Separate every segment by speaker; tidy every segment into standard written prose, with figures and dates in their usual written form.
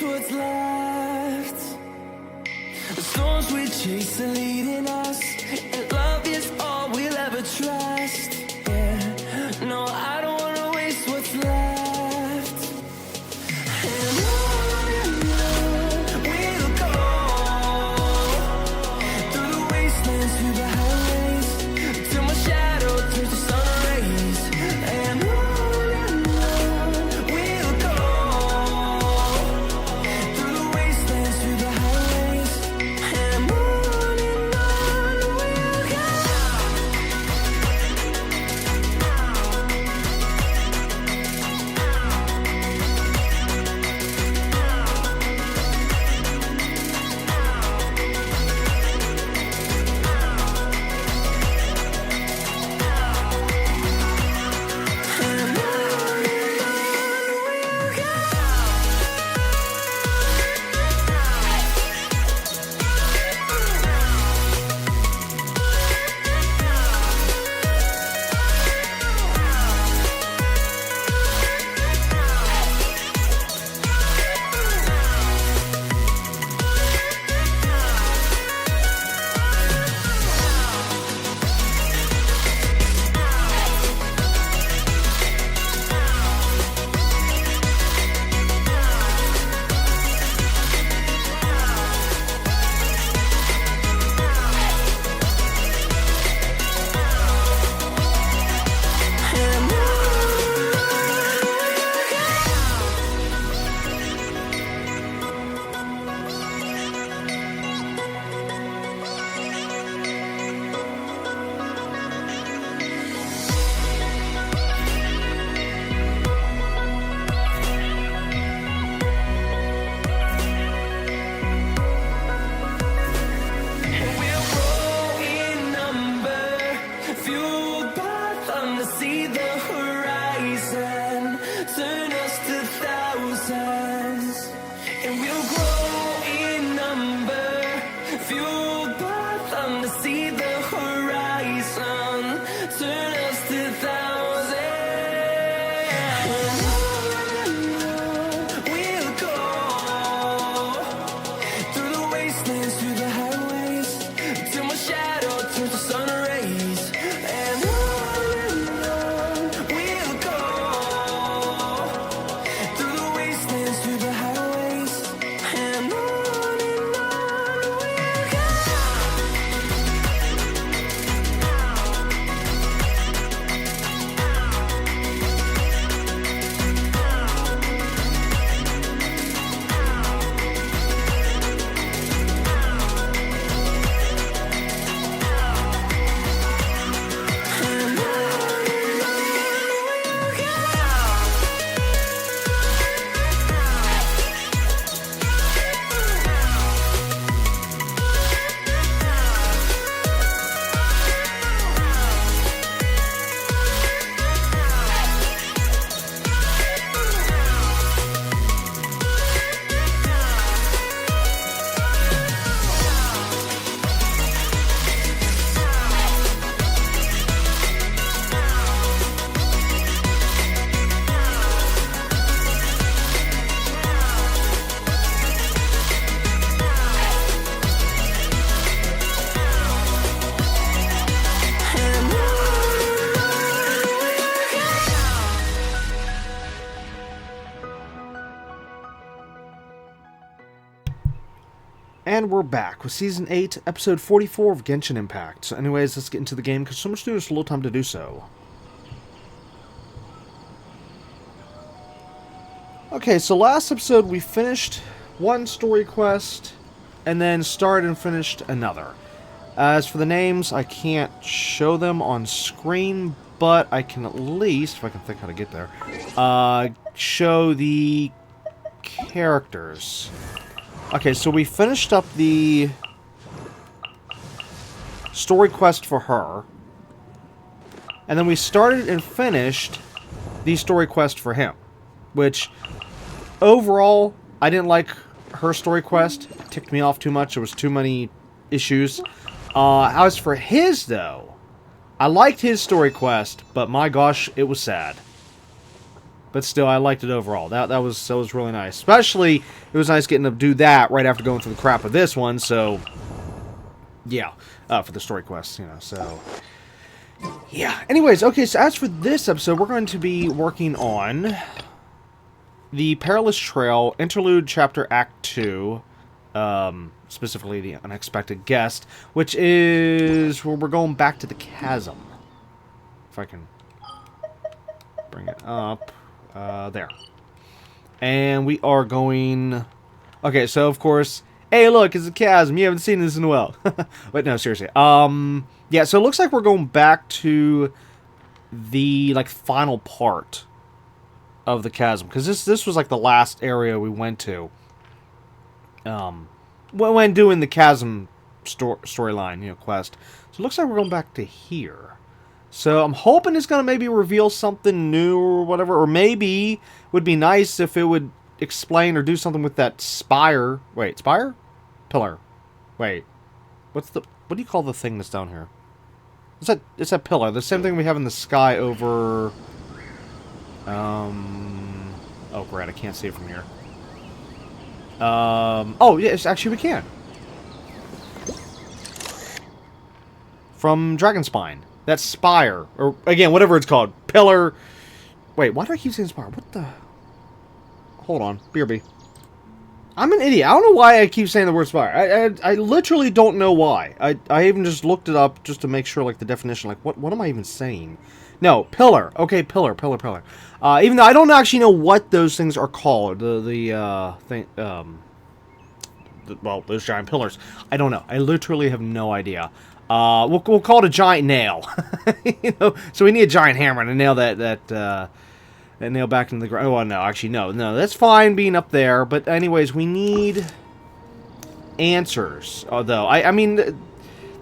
Speaker 1: waste what's left. The storms we chase are leading us, and love is all we'll ever trust. Yeah, no, I don't wanna waste what's left. And on we'll go, through the wastelands, through the highways, till my shadow turns to sun rays. And on we'll go, through the wastelands, through the highways, and on we'll go.
Speaker 2: And we're back with Season 8, Episode 44 of Genshin Impact. So anyways, let's get into the game, because so much to do, there's a little time to do so. Okay, so last episode we finished one story quest, and then started and finished another. As for the names, I can't show them on screen, but I can at least, if I can think how to get there, show the characters. Okay, so we finished up the story quest for her, and then we started and finished the story quest for him, which, overall, I didn't like her story quest. It ticked me off too much. There was too many issues. As for his, though, I liked his story quest, but my gosh, it was sad. But still, I liked it overall. That was really nice. Especially, it was nice getting to do that right after going through the crap of this one. So, yeah, for the story quests, you know. So, yeah. Anyways, okay. So as for this episode, we're going to be working on the Perilous Trail Interlude Chapter Act 2. Specifically, the Unexpected Guest, which is where we're going back to the chasm. If I can bring it up. There. And we are going... Okay, so of course... Hey, look, it's a chasm. You haven't seen this in a while. But no, seriously. Yeah, so it looks like we're going back to the, like, final part of the chasm. Because this was, like, the last area we went to. When doing the chasm storyline, you know, quest. So it looks like we're going back to here. So I'm hoping it's going to maybe reveal something new or whatever. Or maybe it would be nice if it would explain or do something with that spire. Wait, spire? Pillar. Wait. What do you call the thing that's down here? It's that pillar. The same thing we have in the sky over... Oh, great. I can't see it from here. Oh, yes, actually we can. From Dragonspine. That spire. Or, again, whatever it's called. Pillar. Wait, why do I keep saying spire? What the... Hold on. BRB. I'm an idiot. I don't know why I keep saying the word spire. I literally don't know why. I even just looked it up just to make sure, like, the definition. Like, what am I even saying? No, pillar. Okay, pillar. Even though I don't actually know what those things are called. Well, those giant pillars. I don't know. I literally have no idea. We'll call it a giant nail. You know, so we need a giant hammer to nail that nail back into the ground. Oh, no, actually, no, that's fine being up there. But anyways, we need answers. Although, I mean,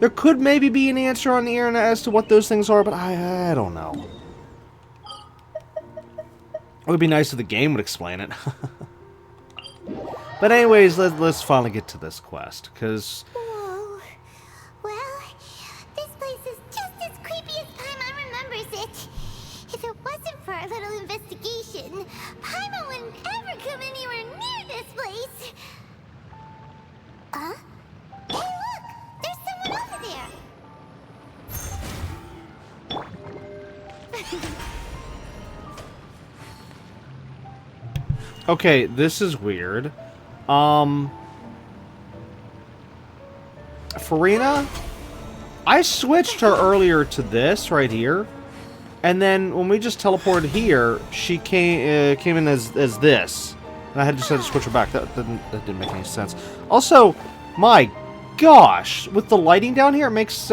Speaker 2: there could maybe be an answer on the internet as to what those things are, but I don't know. It would be nice if the game would explain it. But anyways, let's finally get to this quest, because...
Speaker 3: Whoa. Well, this place is just as creepy as Paimon remembers it. If it wasn't for our little investigation, Paimon wouldn't ever come anywhere near this place. Huh? Hey, look! There's someone over there!
Speaker 2: Okay, this is weird. Farina, I switched her earlier to this right here, and then when we just teleported here, she came in as this, and I just had to switch her back. That didn't make any sense. Also, my gosh, with the lighting down here, it makes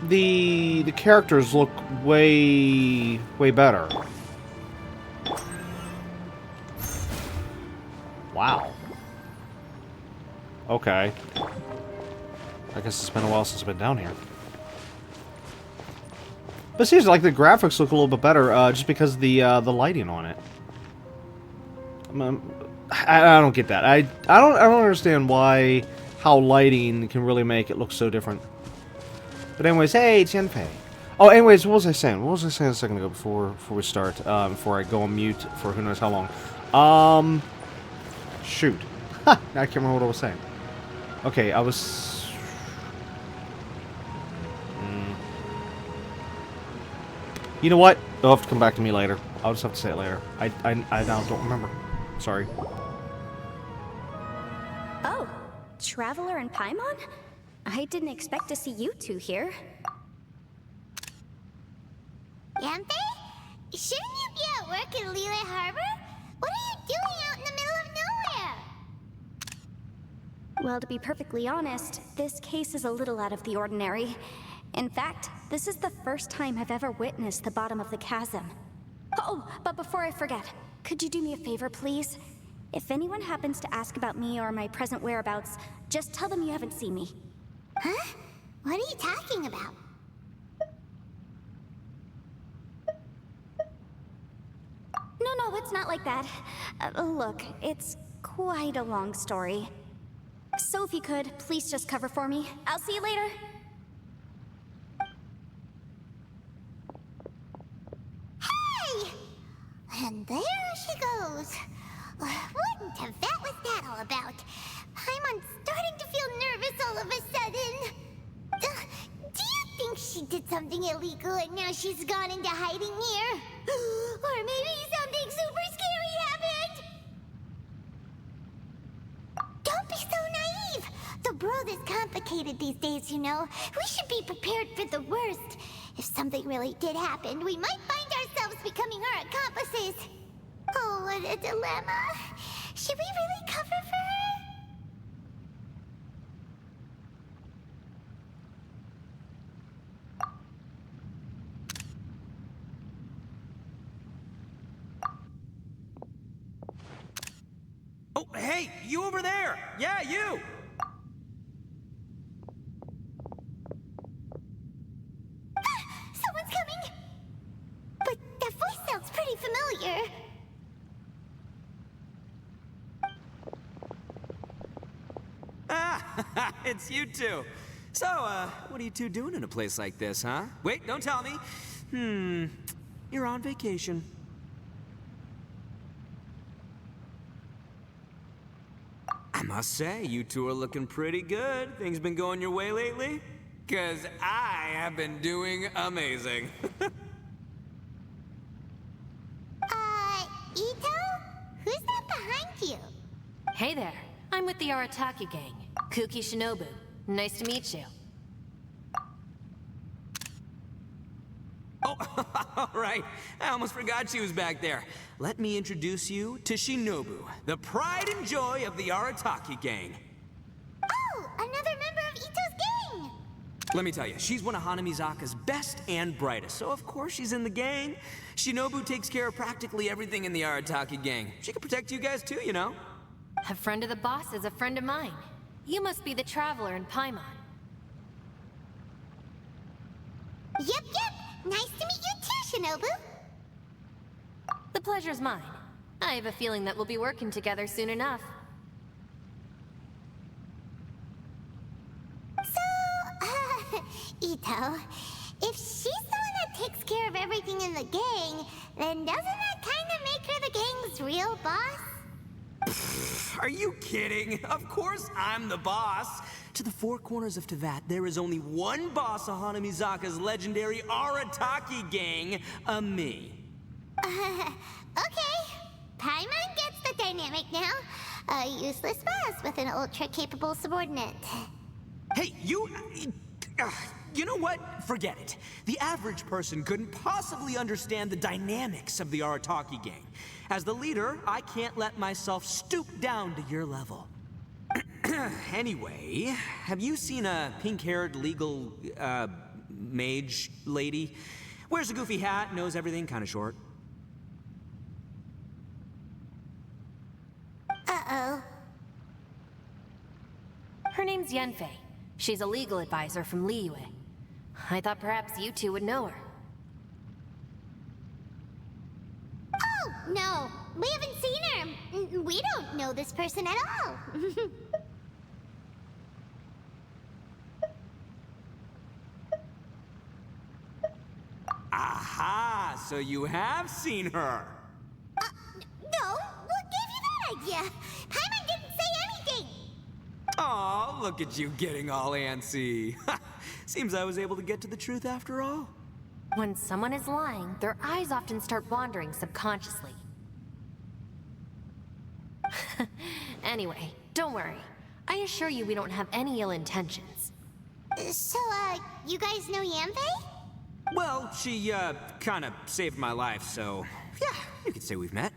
Speaker 2: the characters look way better. Wow. Okay. I guess it's been a while since I've been down here. But seriously, like, the graphics look a little bit better, just because of the lighting on it. I don't get that. I don't understand how lighting can really make it look so different. But anyways, hey, it's Yanfei. Oh, anyways, what was I saying? What was I saying a second ago before we start? Before I go on mute for who knows how long. Shoot. I can't remember what I was saying. Okay, I was... You know what? It'll have to come back to me later. I'll just have to say it later. I now don't remember. Sorry.
Speaker 3: Oh, Traveler and Paimon? I didn't expect to see you two here. Yanfei? Shouldn't you be at work in Liyue Harbor? What are you doing out in the middle of nowhere? Well, to be perfectly honest, this case is a little out of the ordinary. In fact, this is the first time I've ever witnessed the bottom of the chasm. Oh, but before I forget, could you do me a favor, please? If anyone happens to ask about me or my present whereabouts, just tell them you haven't seen me. Huh? What are you talking about? No, it's not like that. Look, it's quite a long story. So if you could, please just cover for me. I'll see you later. Hey!
Speaker 4: knows? What in Tibet was that all about? I'm starting to feel nervous all of a sudden. Do you think she did something illegal and now she's gone into hiding here? Or maybe something super scary happened? Don't be so naive! The world is complicated these days, you know. We should be prepared for the worst. If something really did happen, we might find ourselves becoming her accomplices. Oh, what a dilemma. Should we really cover for her?
Speaker 5: Oh, hey, you over there! Yeah, you!
Speaker 4: Someone's coming! But that voice sounds pretty familiar.
Speaker 5: Ah, it's you two. So, what are you two doing in a place like this, huh? Wait, don't tell me. You're on vacation. I must say, you two are looking pretty good. Things been going your way lately? 'Cause I have been doing amazing.
Speaker 4: Ito? Who's that behind you?
Speaker 6: Hey there, I'm with the Arataki gang. Kuki Shinobu. Nice to meet you.
Speaker 5: Oh, all right. I almost forgot she was back there. Let me introduce you to Shinobu, the pride and joy of the Arataki gang.
Speaker 4: Oh, another member of Ito's gang!
Speaker 5: Let me tell you, she's one of Hanamizaka's best and brightest, so of course she's in the gang. Shinobu takes care of practically everything in the Arataki gang. She can protect you guys too, you know.
Speaker 6: A friend of the boss is a friend of mine. You must be the traveler in Paimon.
Speaker 4: Yep. Nice to meet you too, Shinobu.
Speaker 6: The pleasure's mine. I have a feeling that we'll be working together soon enough.
Speaker 4: So, Ito, if she's the one that takes care of everything in the gang, then doesn't that kind of make her the gang's real boss?
Speaker 5: Are you kidding? Of course I'm the boss. To the four corners of Teyvat, there is only one boss of Hanamizaka's legendary Arataki gang, me.
Speaker 4: Okay. Paimon gets the dynamic now. A useless boss with an ultra-capable subordinate.
Speaker 5: Hey, you know what? Forget it. The average person couldn't possibly understand the dynamics of the Arataki gang. As the leader, I can't let myself stoop down to your level. Anyway, have you seen a pink-haired legal, mage lady? Wears a goofy hat, knows everything, kinda short.
Speaker 4: Uh-oh.
Speaker 6: Her name's Yanfei. She's a legal advisor from Liyue. I thought perhaps you two would know her.
Speaker 4: Oh, no. We haven't seen her. We don't know this person at all.
Speaker 5: Aha! So you have seen her!
Speaker 4: No, what gave you that idea? Paimon didn't say anything.
Speaker 5: Aw, look at you getting all antsy. Seems I was able to get to the truth after all.
Speaker 6: When someone is lying, their eyes often start wandering subconsciously. Anyway, don't worry. I assure you we don't have any ill intentions.
Speaker 4: So, you guys know Yanfei?
Speaker 5: Well, she, kinda saved my life, so yeah, you could say we've met.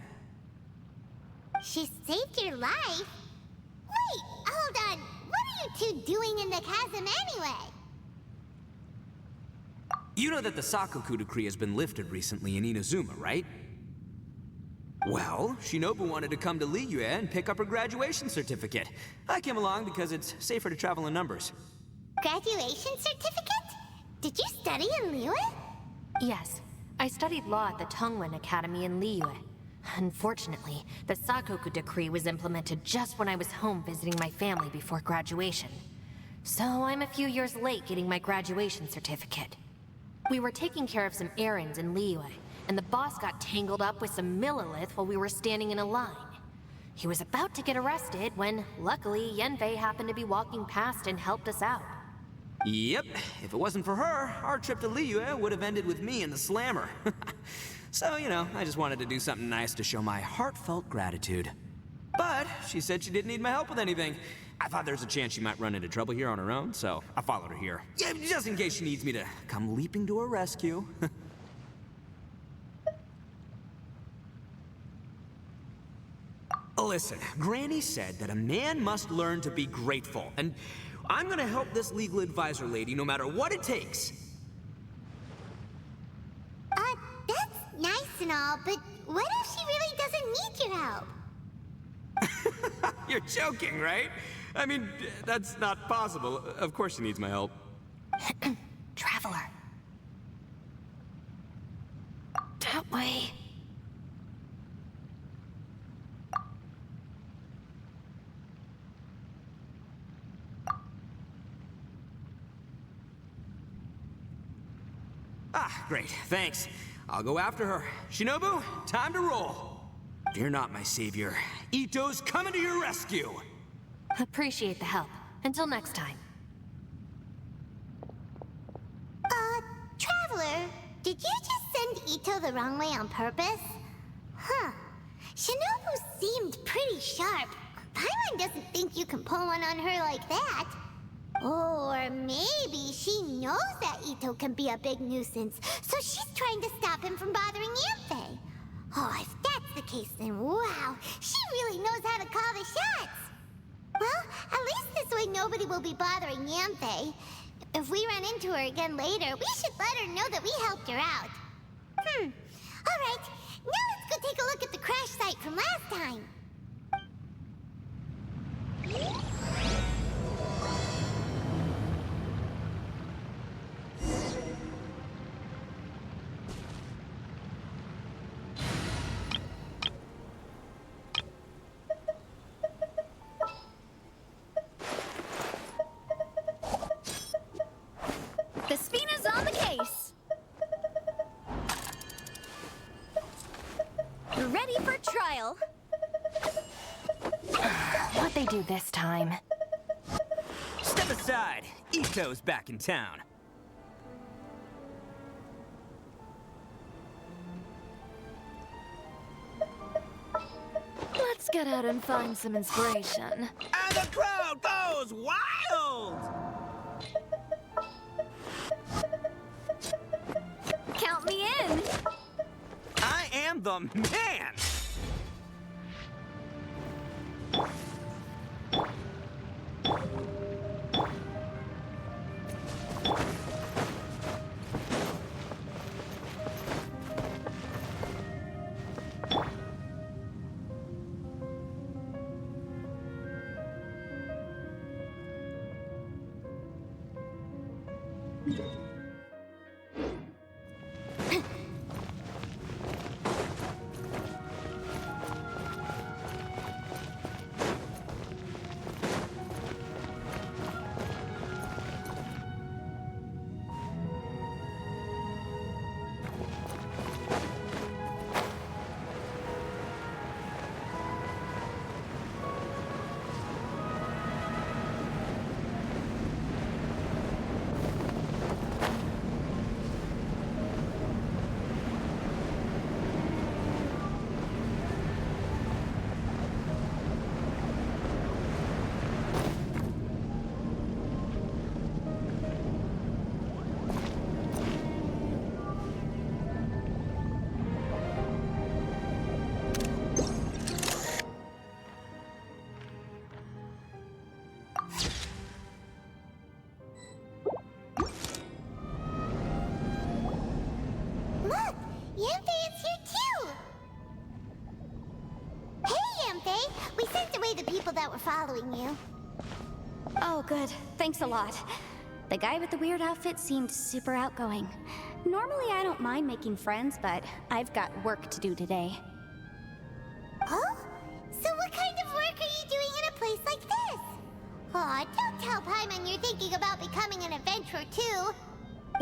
Speaker 4: She saved your life? Wait, hold on. What are you two doing in the chasm anyway?
Speaker 5: You know that the Sakoku decree has been lifted recently in Inazuma, right? Well, Shinobu wanted to come to Liyue and pick up her graduation certificate. I came along because it's safer to travel in numbers.
Speaker 4: Graduation certificate? Did you study in Liyue?
Speaker 6: Yes, I studied law at the Tongwen Academy in Liyue. Unfortunately, the Sakoku decree was implemented just when I was home visiting my family before graduation. So I'm a few years late getting my graduation certificate. We were taking care of some errands in Liyue, and the boss got tangled up with some Millilith while we were standing in a line. He was about to get arrested when, luckily, Yenfei happened to be walking past and helped us out.
Speaker 5: Yep, if it wasn't for her, our trip to Liyue would have ended with me in the slammer. So, you know, I just wanted to do something nice to show my heartfelt gratitude. But she said she didn't need my help with anything. I thought there's a chance she might run into trouble here on her own, so I followed her here. Yeah, just in case she needs me to come leaping to her rescue. Listen, Granny said that a man must learn to be grateful, and I'm gonna help this legal advisor lady no matter what it takes.
Speaker 4: That's nice and all, but what if she really doesn't need your help?
Speaker 5: You're joking, right? I mean, that's not possible. Of course she needs my help.
Speaker 6: Traveler. That way.
Speaker 5: Ah, great, thanks. I'll go after her. Shinobu, time to roll. Fear not, my savior. Ito's coming to your rescue.
Speaker 6: Appreciate the help. Until next time.
Speaker 4: Traveler, did you just send Ito the wrong way on purpose? Huh. Shinobu seemed pretty sharp. Paimon doesn't think you can pull one on her like that. Or maybe she knows that Ito can be a big nuisance, so she's trying to stop him from bothering Yanfei. Oh, if that's the case, then wow, she really knows how to call the shots. Well, at least this way nobody will be bothering Yanfei. If we run into her again later, we should let her know that we helped her out. Alright, now let's go take a look at the crash site from last time.
Speaker 3: The Spina's on the case. Ready for trial.
Speaker 6: What'd they do this time?
Speaker 5: Step aside. Ito's back in town.
Speaker 3: Let's get out and find some inspiration.
Speaker 5: And the crowd goes wild!
Speaker 3: Count me in.
Speaker 5: I am the man!
Speaker 4: Look, Yanfei is here too! Hey, Yanfei! We sent away the people that were following you.
Speaker 3: Oh, good. Thanks a lot. The guy with the weird outfit seemed super outgoing. Normally, I don't mind making friends, but I've got work to do today.
Speaker 4: Oh? So what kind of work are you doing in a place like this? Aw, don't tell Paimon you're thinking about becoming an adventurer too.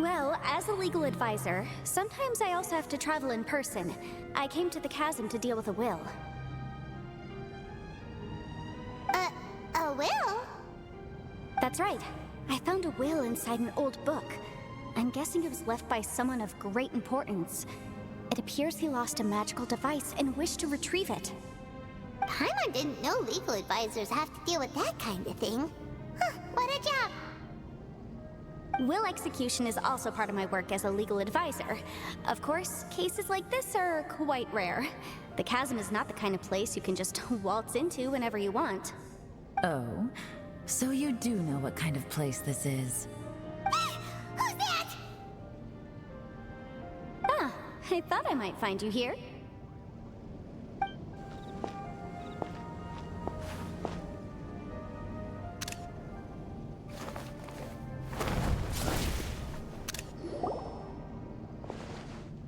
Speaker 3: Well, as a legal advisor, sometimes I also have to travel in person. I came to the chasm to deal with a will.
Speaker 4: A will?
Speaker 3: That's right. I found a will inside an old book. I'm guessing it was left by someone of great importance. It appears he lost a magical device and wished to retrieve it.
Speaker 4: Paimon didn't know legal advisors have to deal with that kind of thing. Huh, what a job!
Speaker 3: Will execution is also part of my work as a legal advisor. Of course, cases like this are quite rare. The chasm is not the kind of place you can just waltz into whenever you want.
Speaker 7: Oh, so you do know what kind of place this is.
Speaker 4: Who's that?
Speaker 3: Ah, I thought I might find you here.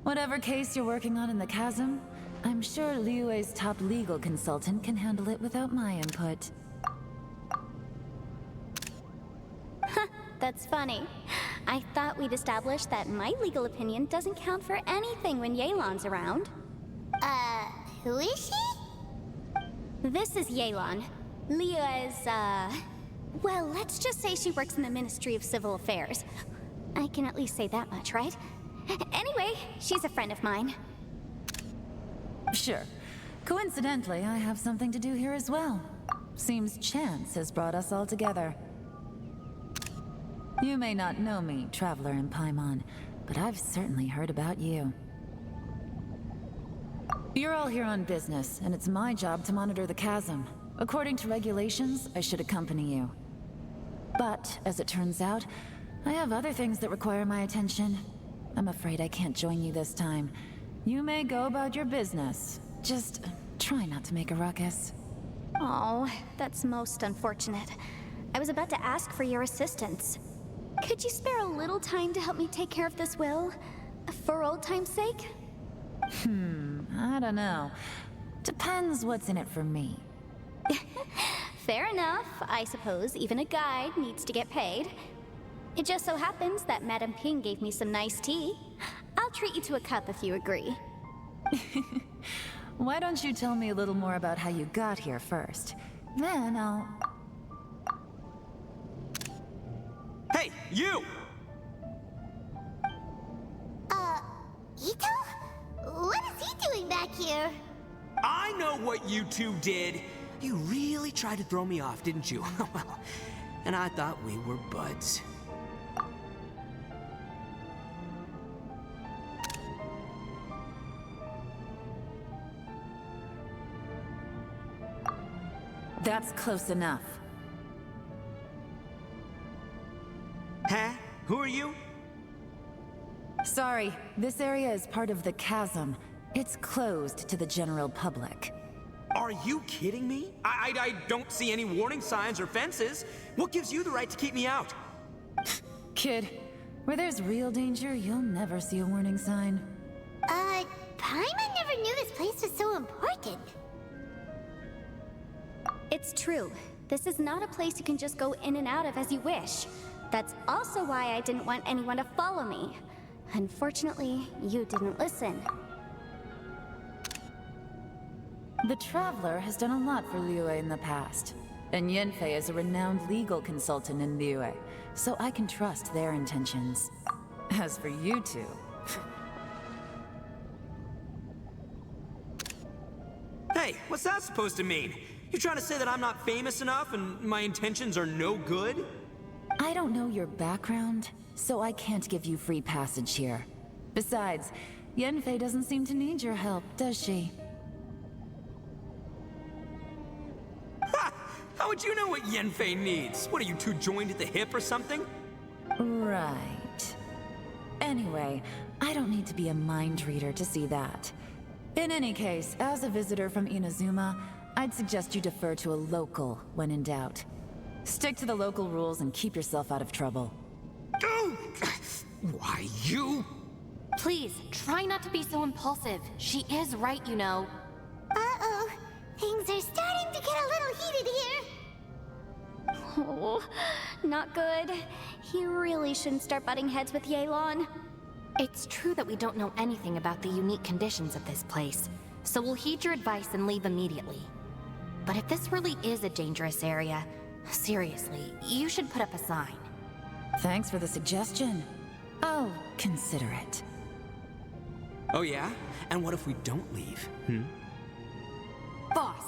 Speaker 7: Whatever case you're working on in the chasm, I'm sure Liyue's top legal consultant can handle it without my input.
Speaker 3: That's funny. I thought we'd established that my legal opinion doesn't count for anything when Yelan's around.
Speaker 4: Who is she?
Speaker 3: This is Yelan. Liyue's, well, let's just say she works in the Ministry of Civil Affairs. I can at least say that much, right? Anyway, she's a friend of mine.
Speaker 7: Sure. Coincidentally, I have something to do here as well. Seems chance has brought us all together. You may not know me, Traveler in Paimon, but I've certainly heard about you. You're all here on business, and it's my job to monitor the chasm. According to regulations, I should accompany you. But, as it turns out, I have other things that require my attention. I'm afraid I can't join you this time. You may go about your business. Just try not to make a ruckus.
Speaker 3: Oh, that's most unfortunate. I was about to ask for your assistance. Could you spare a little time to help me take care of this will? For old time's sake?
Speaker 7: I don't know. Depends what's in it for me.
Speaker 3: Fair enough. I suppose even a guide needs to get paid. It just so happens that Madame Ping gave me some nice tea. I'll treat you to a cup if you agree.
Speaker 7: Why don't you tell me a little more about how you got here first? Then I'll...
Speaker 5: Hey, you!
Speaker 4: Ito? What is he doing back here?
Speaker 5: I know what you two did. You really tried to throw me off, didn't you? Well, and I thought we were buds.
Speaker 7: That's close enough.
Speaker 5: Huh? Who are you?
Speaker 7: Sorry, this area is part of the chasm. It's closed to the general public.
Speaker 5: Are you kidding me? I don't see any warning signs or fences. What gives you the right to keep me out?
Speaker 7: Kid, where there's real danger, you'll never see a warning sign.
Speaker 4: Paimon never knew this place was so important.
Speaker 3: It's true. This is not a place you can just go in and out of as you wish. That's also why I didn't want anyone to follow me. Unfortunately, you didn't listen.
Speaker 7: The Traveler has done a lot for Liyue in the past. And Yanfei is a renowned legal consultant in Liyue, so I can trust their intentions. As for you two...
Speaker 5: Hey, what's that supposed to mean? You trying to say that I'm not famous enough and my intentions are no good?
Speaker 7: I don't know your background, so I can't give you free passage here. Besides, Yanfei doesn't seem to need your help, does she?
Speaker 5: Ha! How would you know what Yanfei needs? What, are you two joined at the hip or something?
Speaker 7: Right. Anyway, I don't need to be a mind reader to see that. In any case, as a visitor from Inazuma, I'd suggest you defer to a local when in doubt. Stick to the local rules and keep yourself out of trouble.
Speaker 5: Oh, why, you?
Speaker 6: Please, try not to be so impulsive. She is right, you know.
Speaker 4: Uh-oh. Things are starting to get a little heated here.
Speaker 3: Oh, not good. he really shouldn't start butting heads with Yelan.
Speaker 6: It's true that we don't know anything about the unique conditions of this place, so we'll heed your advice and leave immediately. But if this really is a dangerous area, seriously, you should put up a sign.
Speaker 7: Thanks for the suggestion. I'll consider it.
Speaker 5: Oh yeah? And what if we don't leave?
Speaker 6: Boss!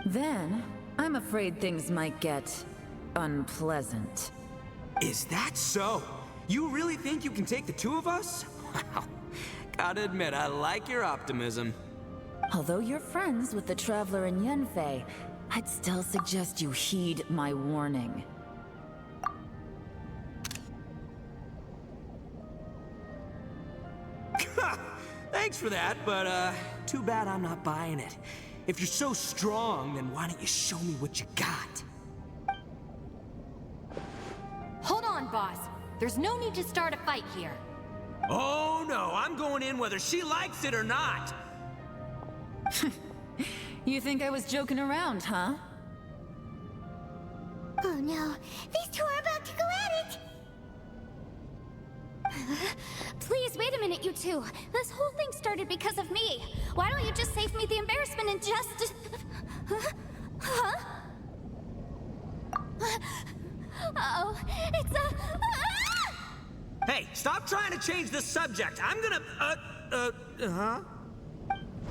Speaker 7: Then, I'm afraid things might get unpleasant.
Speaker 5: Is that so? You really think you can take the two of us? Wow. Gotta admit, I like your optimism.
Speaker 7: Although you're friends with the Traveler and Yenfei, I'd still suggest you heed my warning.
Speaker 5: Thanks for that, but too bad I'm not buying it. If you're so strong, then why don't you show me what you got?
Speaker 6: Hold on, boss. There's no need to start a fight here.
Speaker 5: Oh no, I'm going in whether she likes it or not.
Speaker 7: You think I was joking around, huh?
Speaker 4: Oh no, these two are about to go at it!
Speaker 3: Please, wait a minute, you two. This whole thing started because of me. Why don't you just save me the embarrassment and just... Huh? Uh-oh, it's a...
Speaker 5: Hey, stop trying to change the subject. I'm gonna, huh?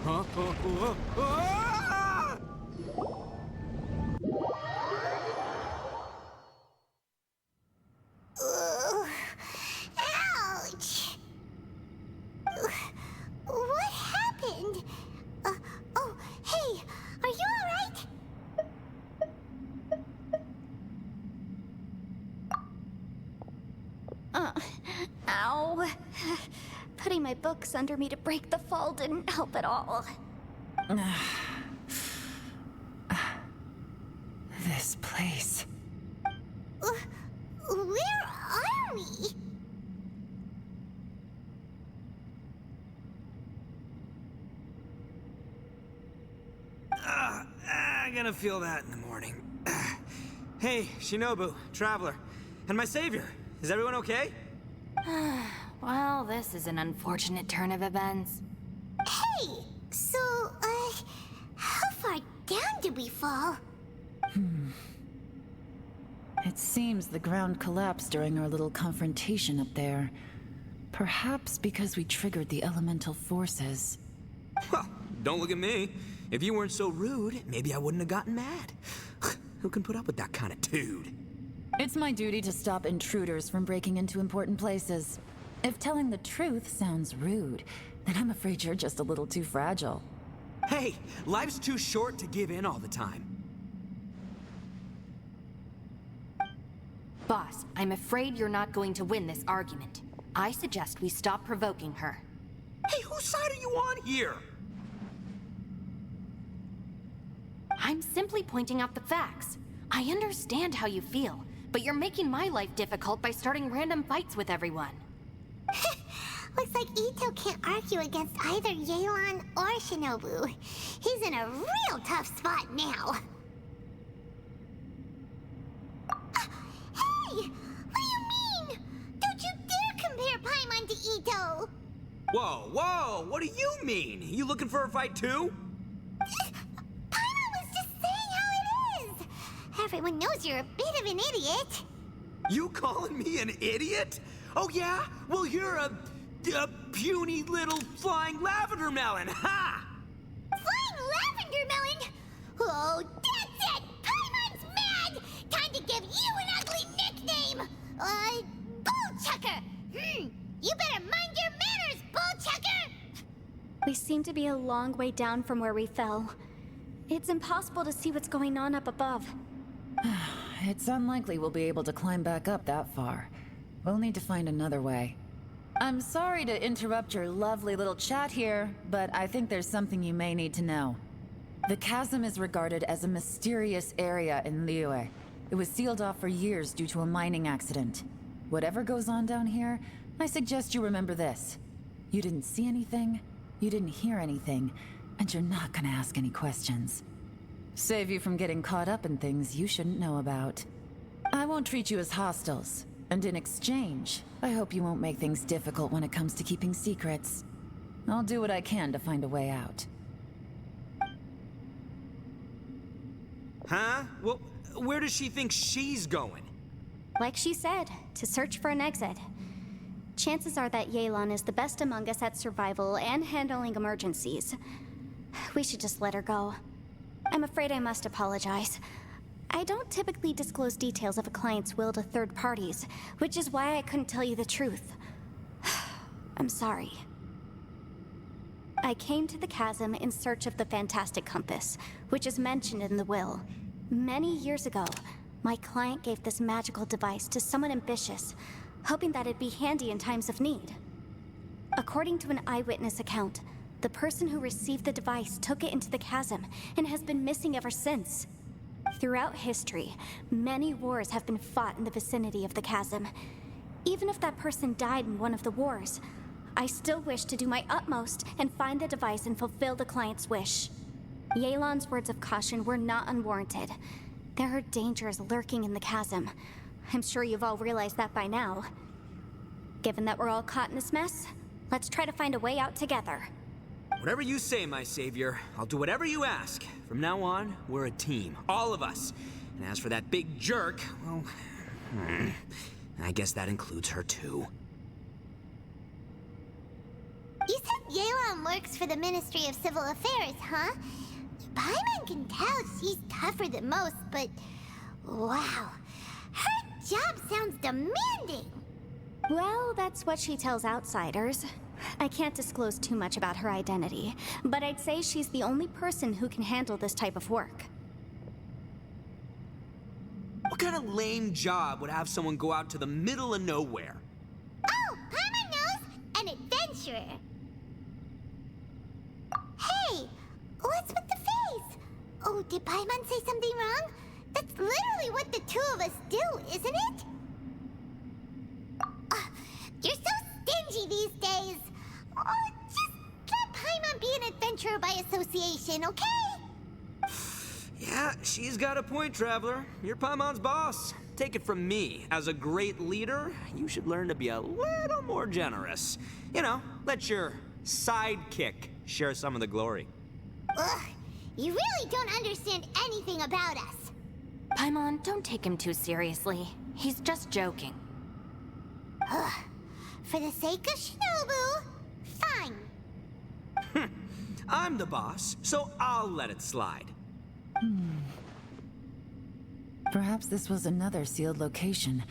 Speaker 5: Huh? Ah!
Speaker 4: Ouch! What happened? Oh, hey, are you alright?
Speaker 3: Ow. Putting my books under me to break the fall didn't help at all.
Speaker 7: This place.
Speaker 4: Where are we?
Speaker 5: I'm gonna feel that in the morning. Hey, Shinobu, Traveler, and my savior. Is everyone okay?
Speaker 6: Well, this is an unfortunate turn of events.
Speaker 4: Hey, so, how far down did we fall?
Speaker 7: It seems the ground collapsed during our little confrontation up there. Perhaps because we triggered the elemental forces.
Speaker 5: Well, don't look at me. If you weren't so rude, maybe I wouldn't have gotten mad. Who can put up with that kind of dude?
Speaker 7: It's my duty to stop intruders from breaking into important places. If telling the truth sounds rude, then I'm afraid you're just a little too fragile.
Speaker 5: Hey, life's too short to give in all the time.
Speaker 6: Boss, I'm afraid you're not going to win this argument. I suggest we stop provoking her.
Speaker 5: Hey, whose side are you on here?
Speaker 6: I'm simply pointing out the facts. I understand how you feel, but you're making my life difficult by starting random fights with everyone.
Speaker 4: Looks like Ito can't argue against either Yelan or Shinobu. He's in a real tough spot now. Hey! What do you mean? Don't you dare compare Paimon to Ito!
Speaker 5: Whoa, whoa, what do you mean? You looking for a fight too?
Speaker 4: Paimon was just saying how it is! Everyone knows you're a bit of an idiot.
Speaker 5: You calling me an idiot? Oh yeah? Well, you're a puny little flying lavender melon, ha!
Speaker 4: Flying lavender melon? Oh, that's it! Paimon's mad! Time to give you an ugly nickname! Bullchucker! You better mind your manners, Bullchucker!
Speaker 3: We seem to be a long way down from where we fell. It's impossible to see what's going on up above.
Speaker 7: It's unlikely we'll be able to climb back up that far. We'll need to find another way. I'm sorry to interrupt your lovely little chat here, but I think there's something you may need to know. The chasm is regarded as a mysterious area in Liyue. It was sealed off for years due to a mining accident. Whatever goes on down here, I suggest you remember this. You didn't see anything, you didn't hear anything, and you're not gonna ask any questions. Save you from getting caught up in things you shouldn't know about. I won't treat you as hostiles. And in exchange, I hope you won't make things difficult when it comes to keeping secrets. I'll do what I can to find a way out.
Speaker 5: Huh? Well, where does she think she's going?
Speaker 3: Like she said, to search for an exit. Chances are that Yelan is the best among us at survival and handling emergencies. We should just let her go. I'm afraid I must apologize. I don't typically disclose details of a client's will to third parties, which is why I couldn't tell you the truth. I'm sorry. I came to the chasm in search of the Fantastic Compass, which is mentioned in the will. Many years ago, my client gave this magical device to someone ambitious, hoping that it'd be handy in times of need. According to an eyewitness account, the person who received the device took it into the chasm and has been missing ever since. Throughout history, many wars have been fought in the vicinity of the chasm. Even if that person died in one of the wars, I still wish to do my utmost and find the device and fulfill the client's wish. Yelan's words of caution were not unwarranted. There are dangers lurking in the chasm. I'm sure you've all realized that by now. Given that we're all caught in this mess, let's try to find a way out together.
Speaker 5: Whatever you say, my savior. I'll do whatever you ask. From now on, we're a team. All of us. And as for that big jerk, well... I guess that includes her too.
Speaker 4: You said Yelan works for the Ministry of Civil Affairs, huh? Paimon can tell she's tougher than most, but... wow. Her job sounds demanding.
Speaker 3: Well, that's what she tells outsiders. I can't disclose too much about her identity, but I'd say she's the only person who can handle this type of work.
Speaker 5: What kind of lame job would have someone go out to the middle of nowhere?
Speaker 4: Oh, Paimon knows! An adventurer. Hey, what's with the face? Oh, did Paimon say something wrong? That's literally what the two of us do, isn't it? You're so stingy these days. Oh, just let Paimon be an adventurer by association, okay?
Speaker 5: Yeah, she's got a point, Traveler. You're Paimon's boss. Take it from me. As a great leader, you should learn to be a little more generous. You know, let your sidekick share some of the glory.
Speaker 4: Ugh, you really don't understand anything about us.
Speaker 6: Paimon, don't take him too seriously. He's just joking.
Speaker 4: Ugh, for the sake of Shinobu, fine.
Speaker 5: I'm the boss, so I'll let it slide.
Speaker 7: Perhaps this was another sealed location,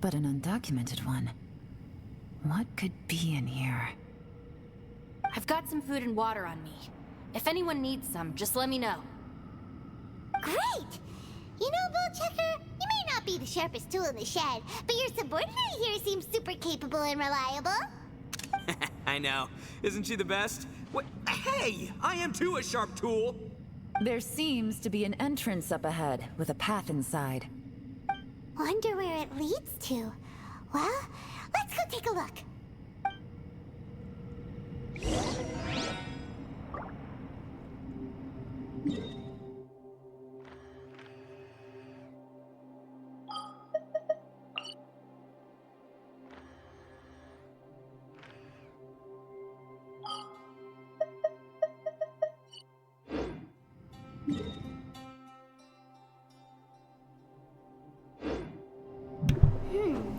Speaker 7: but an undocumented one. What could be in here?
Speaker 6: I've got some food and water on me. If anyone needs some, just let me know.
Speaker 4: Great! You know, Bullchecker, you may not be the sharpest tool in the shed, but your subordinate here seems super capable and reliable.
Speaker 5: I know. Isn't she the best? What? Hey! I am too a sharp tool!
Speaker 7: There seems to be an entrance up ahead, with a path inside.
Speaker 4: Wonder where it leads to. Well, let's go take a look.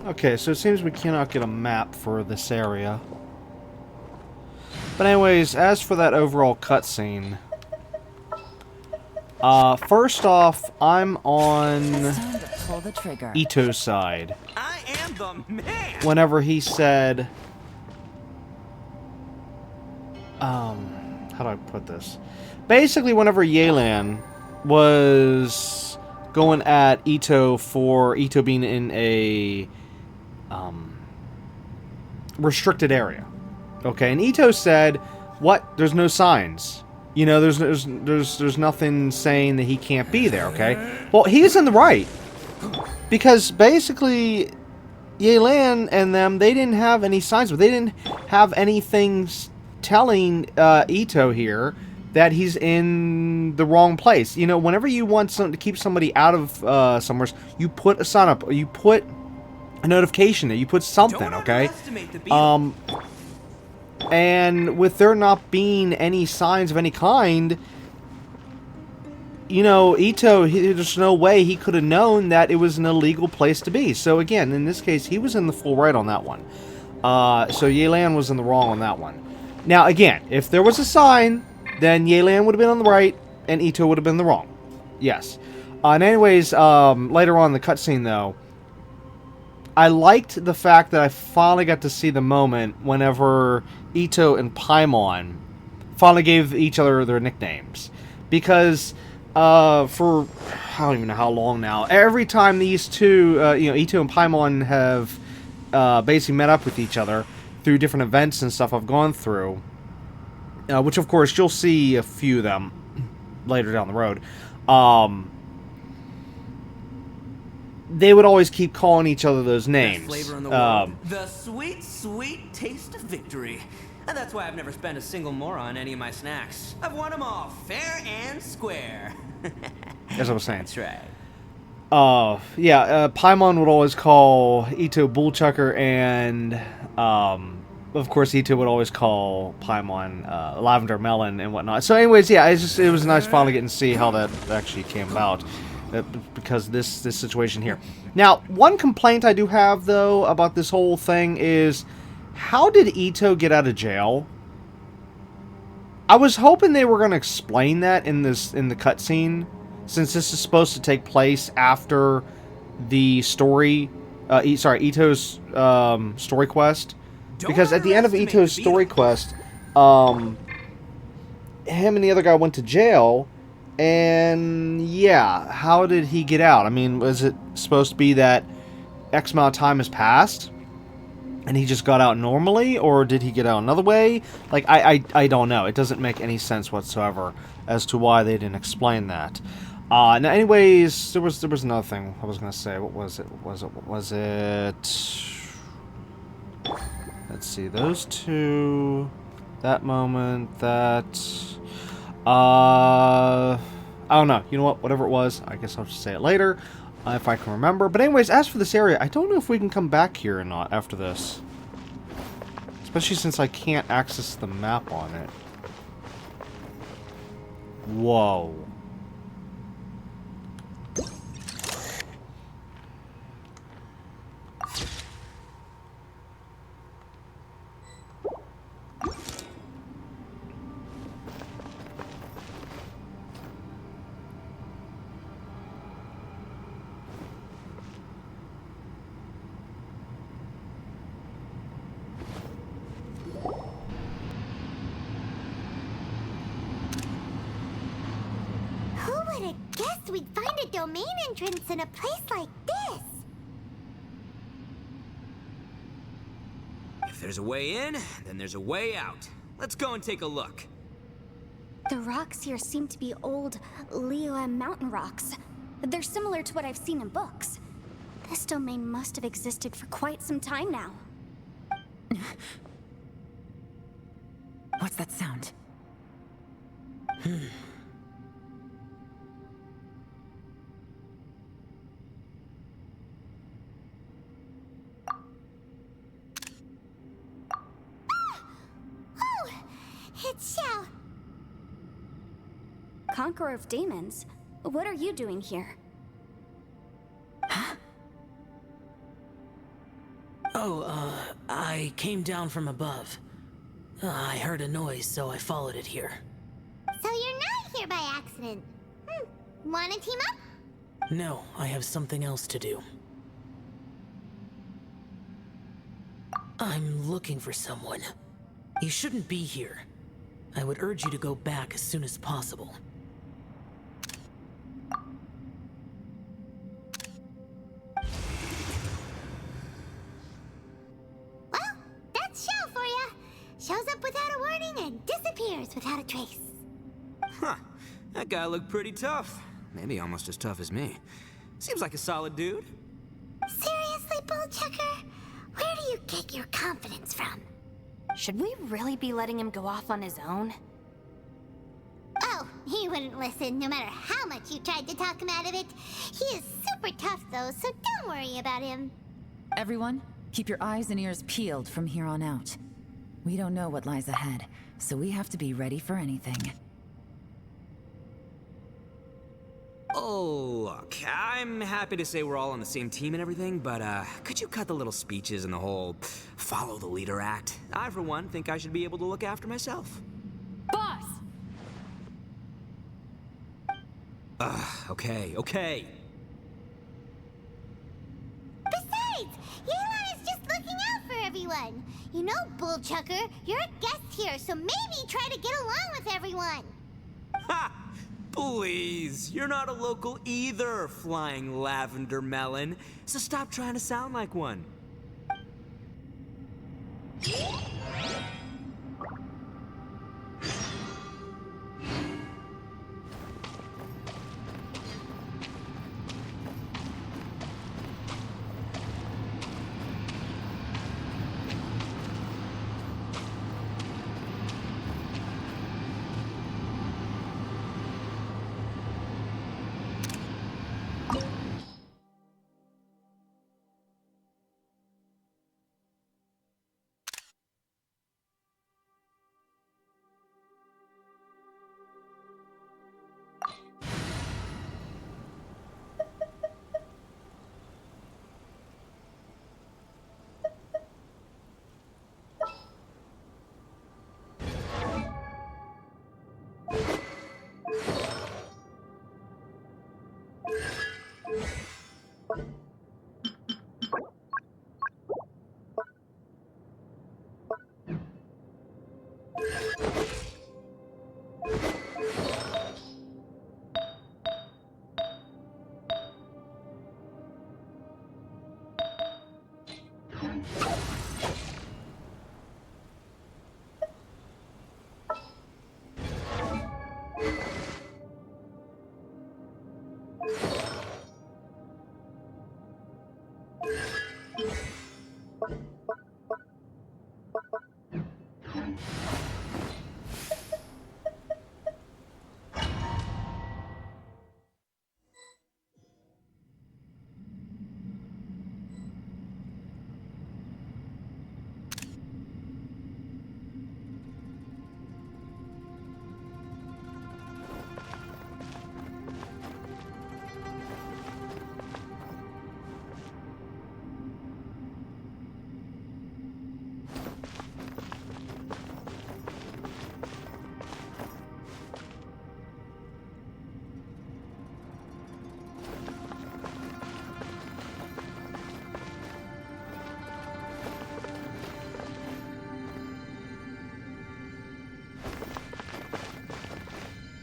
Speaker 2: Okay, so it seems we cannot get a map for this area. But anyways, as for that overall cutscene, first off, I'm on
Speaker 7: It's time to pull the trigger.
Speaker 2: Ito's side.
Speaker 5: I am the man!
Speaker 2: Whenever he said, how do I put this? Basically, whenever Yelan was going at Ito for Ito being in a restricted area, okay, and Ito said, "What? There's no signs. You know, there's nothing saying that he can't be there." Okay, well, he's in the right, because basically Yelan and them, they didn't have any signs, but they didn't have anything telling Ito here that he's in the wrong place. You know, whenever you want to keep somebody out of somewhere, you put a sign up, or you put a notification, you put something,
Speaker 5: Don't
Speaker 2: okay?
Speaker 5: underestimate the beetle.
Speaker 2: And with there not being any signs of any kind, you know, Ito, there's no way he could have known that it was an illegal place to be. So again, in this case, he was in the full right on that one. So Yelan was in the wrong on that one. Now, again, if there was a sign, then Yelan would have been on the right, and Ito would have been the wrong. Yes. And anyways, later on in the cutscene, though, I liked the fact that I finally got to see the moment whenever Ito and Paimon finally gave each other their nicknames. Because for, I don't even know how long now, every time these two, you know, Ito and Paimon have basically met up with each other through different events and stuff I've gone through, which of course you'll see a few of them later down the road, they would always keep calling each other those names.
Speaker 5: Best flavor in the world. The sweet, sweet taste of victory. And that's why I've never spent a single mora on any of my snacks. I've won them all, fair and square.
Speaker 2: As I was saying.
Speaker 5: That's right.
Speaker 2: Paimon would always call Ito Bullchucker, and of course Ito would always call Paimon Lavender Melon and whatnot. So anyways, yeah, it was nice finally getting to see how that actually came about. Because this situation here. Now, one complaint I do have, though, about this whole thing is, how did Ito get out of jail? I was hoping they were going to explain that in the cutscene, since this is supposed to take place after the story, Ito's story quest. Because at the end of Ito's story quest, him and the other guy went to jail. And yeah, how did he get out? I mean, was it supposed to be that X amount of time has passed and he just got out normally, or did he get out another way? Like, I don't know. It doesn't make any sense whatsoever as to why they didn't explain that. Now, anyways, there was another thing I was gonna say. What was it? Was it? Let's see. Those two. That moment. That. I don't know. You know what? Whatever it was, I guess I'll just say it later, if I can remember. But anyways, as for this area, I don't know if we can come back here or not after this. Especially since I can't access the map on it. Whoa.
Speaker 4: We'd find a domain entrance in a place like this.
Speaker 5: If there's a way in, then there's a way out. Let's go and take a look.
Speaker 3: The rocks here seem to be old Liyue mountain rocks. They're similar to what I've seen in books. This domain must have existed for quite some time now.
Speaker 7: What's that sound?
Speaker 4: It's Xiao.
Speaker 3: Conqueror of Demons, what are you doing here?
Speaker 8: I came down from above. I heard a noise, so I followed it here.
Speaker 4: So you're not here by accident. Wanna team up?
Speaker 8: No, I have something else to do. I'm looking for someone. You shouldn't be here. I would urge you to go back as soon as possible.
Speaker 4: Well, that's Xiao for ya. Shows up without a warning and disappears without a trace.
Speaker 5: Huh. That guy looked pretty tough. Maybe almost as tough as me. Seems like a solid dude.
Speaker 4: Seriously, Bullchucker? Where do you get your confidence from?
Speaker 6: Should we really be letting him go off on his own?
Speaker 4: He wouldn't listen no matter how much you tried to talk him out of it. He is super tough though, so don't worry about him.
Speaker 7: Everyone, keep your eyes and ears peeled from here on out. We don't know what lies ahead, so we have to be ready for anything.
Speaker 9: Oh, look, I'm happy to say we're all on the same team and everything, but could you cut the little speeches and the whole follow the leader act? I, for one, think I should be able to look after myself.
Speaker 6: Boss!
Speaker 9: Okay.
Speaker 4: Besides, Yelan is just looking out for everyone. You know, Bullchucker, you're a guest here, so maybe try to get along with everyone.
Speaker 9: Ha! Please, you're not a local either, flying lavender melon, so stop trying to sound like one.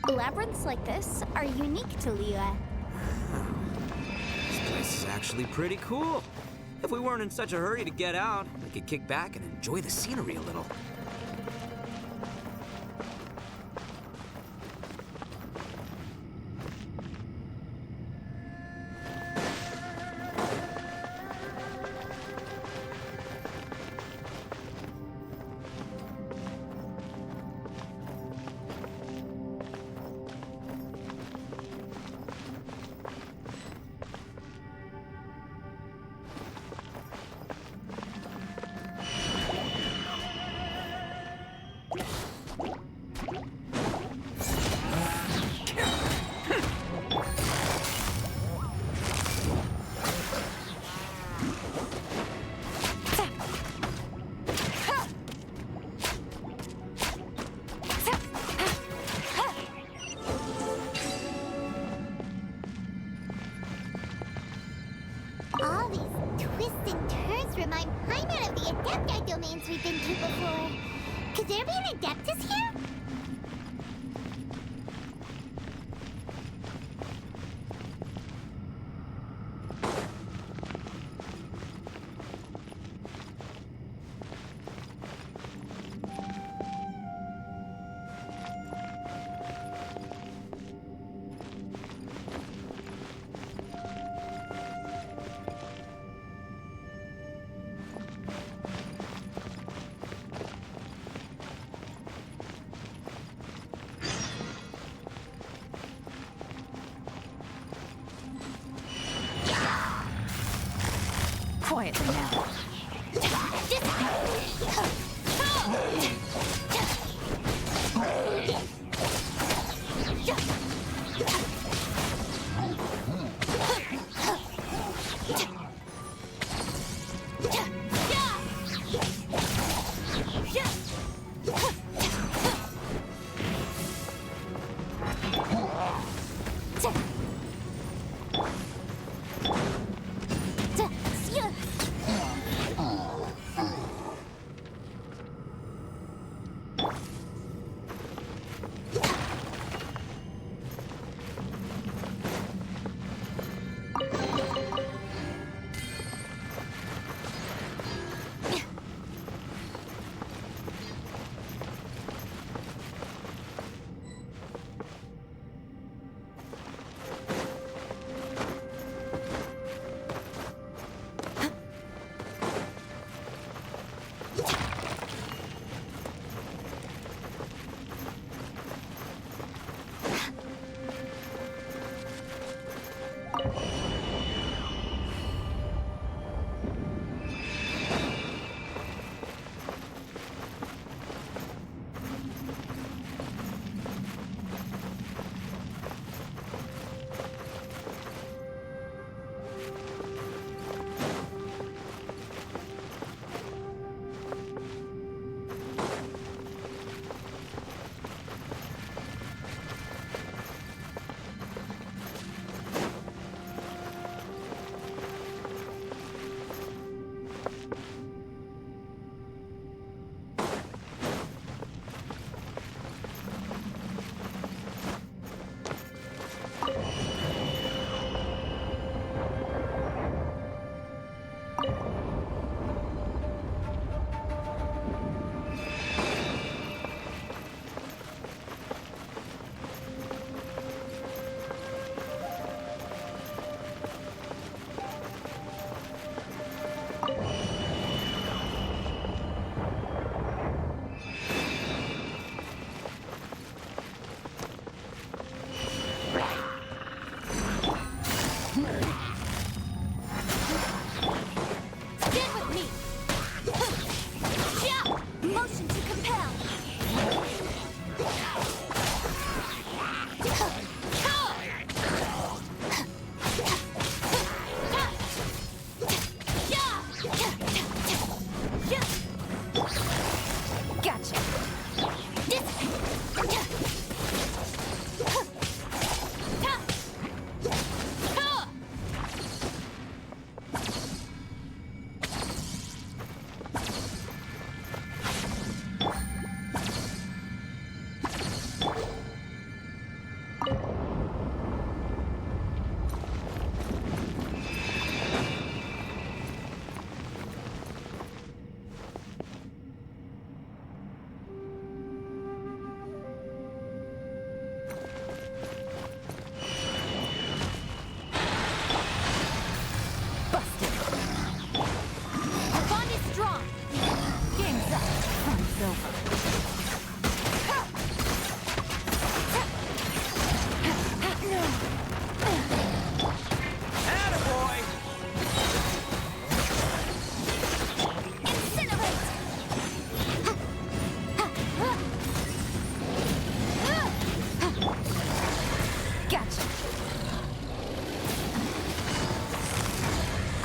Speaker 3: Labyrinths like this are unique to Liyue.
Speaker 9: This place is actually pretty cool. If we weren't in such a hurry to get out, we could kick back and enjoy the scenery a little.
Speaker 4: All these twists and turns remind Paimon of the Adepti domains we've been to before. Could there be an Adeptus here?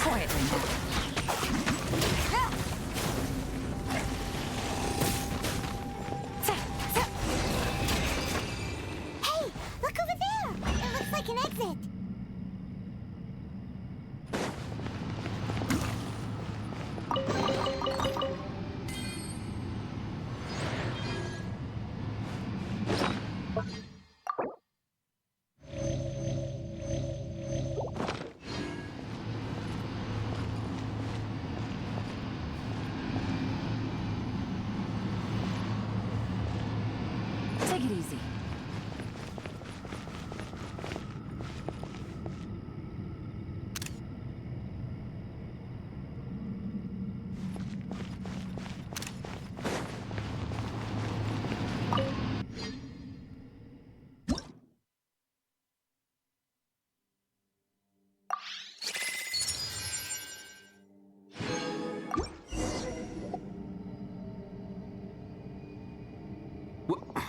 Speaker 7: Quietly now. Take it easy.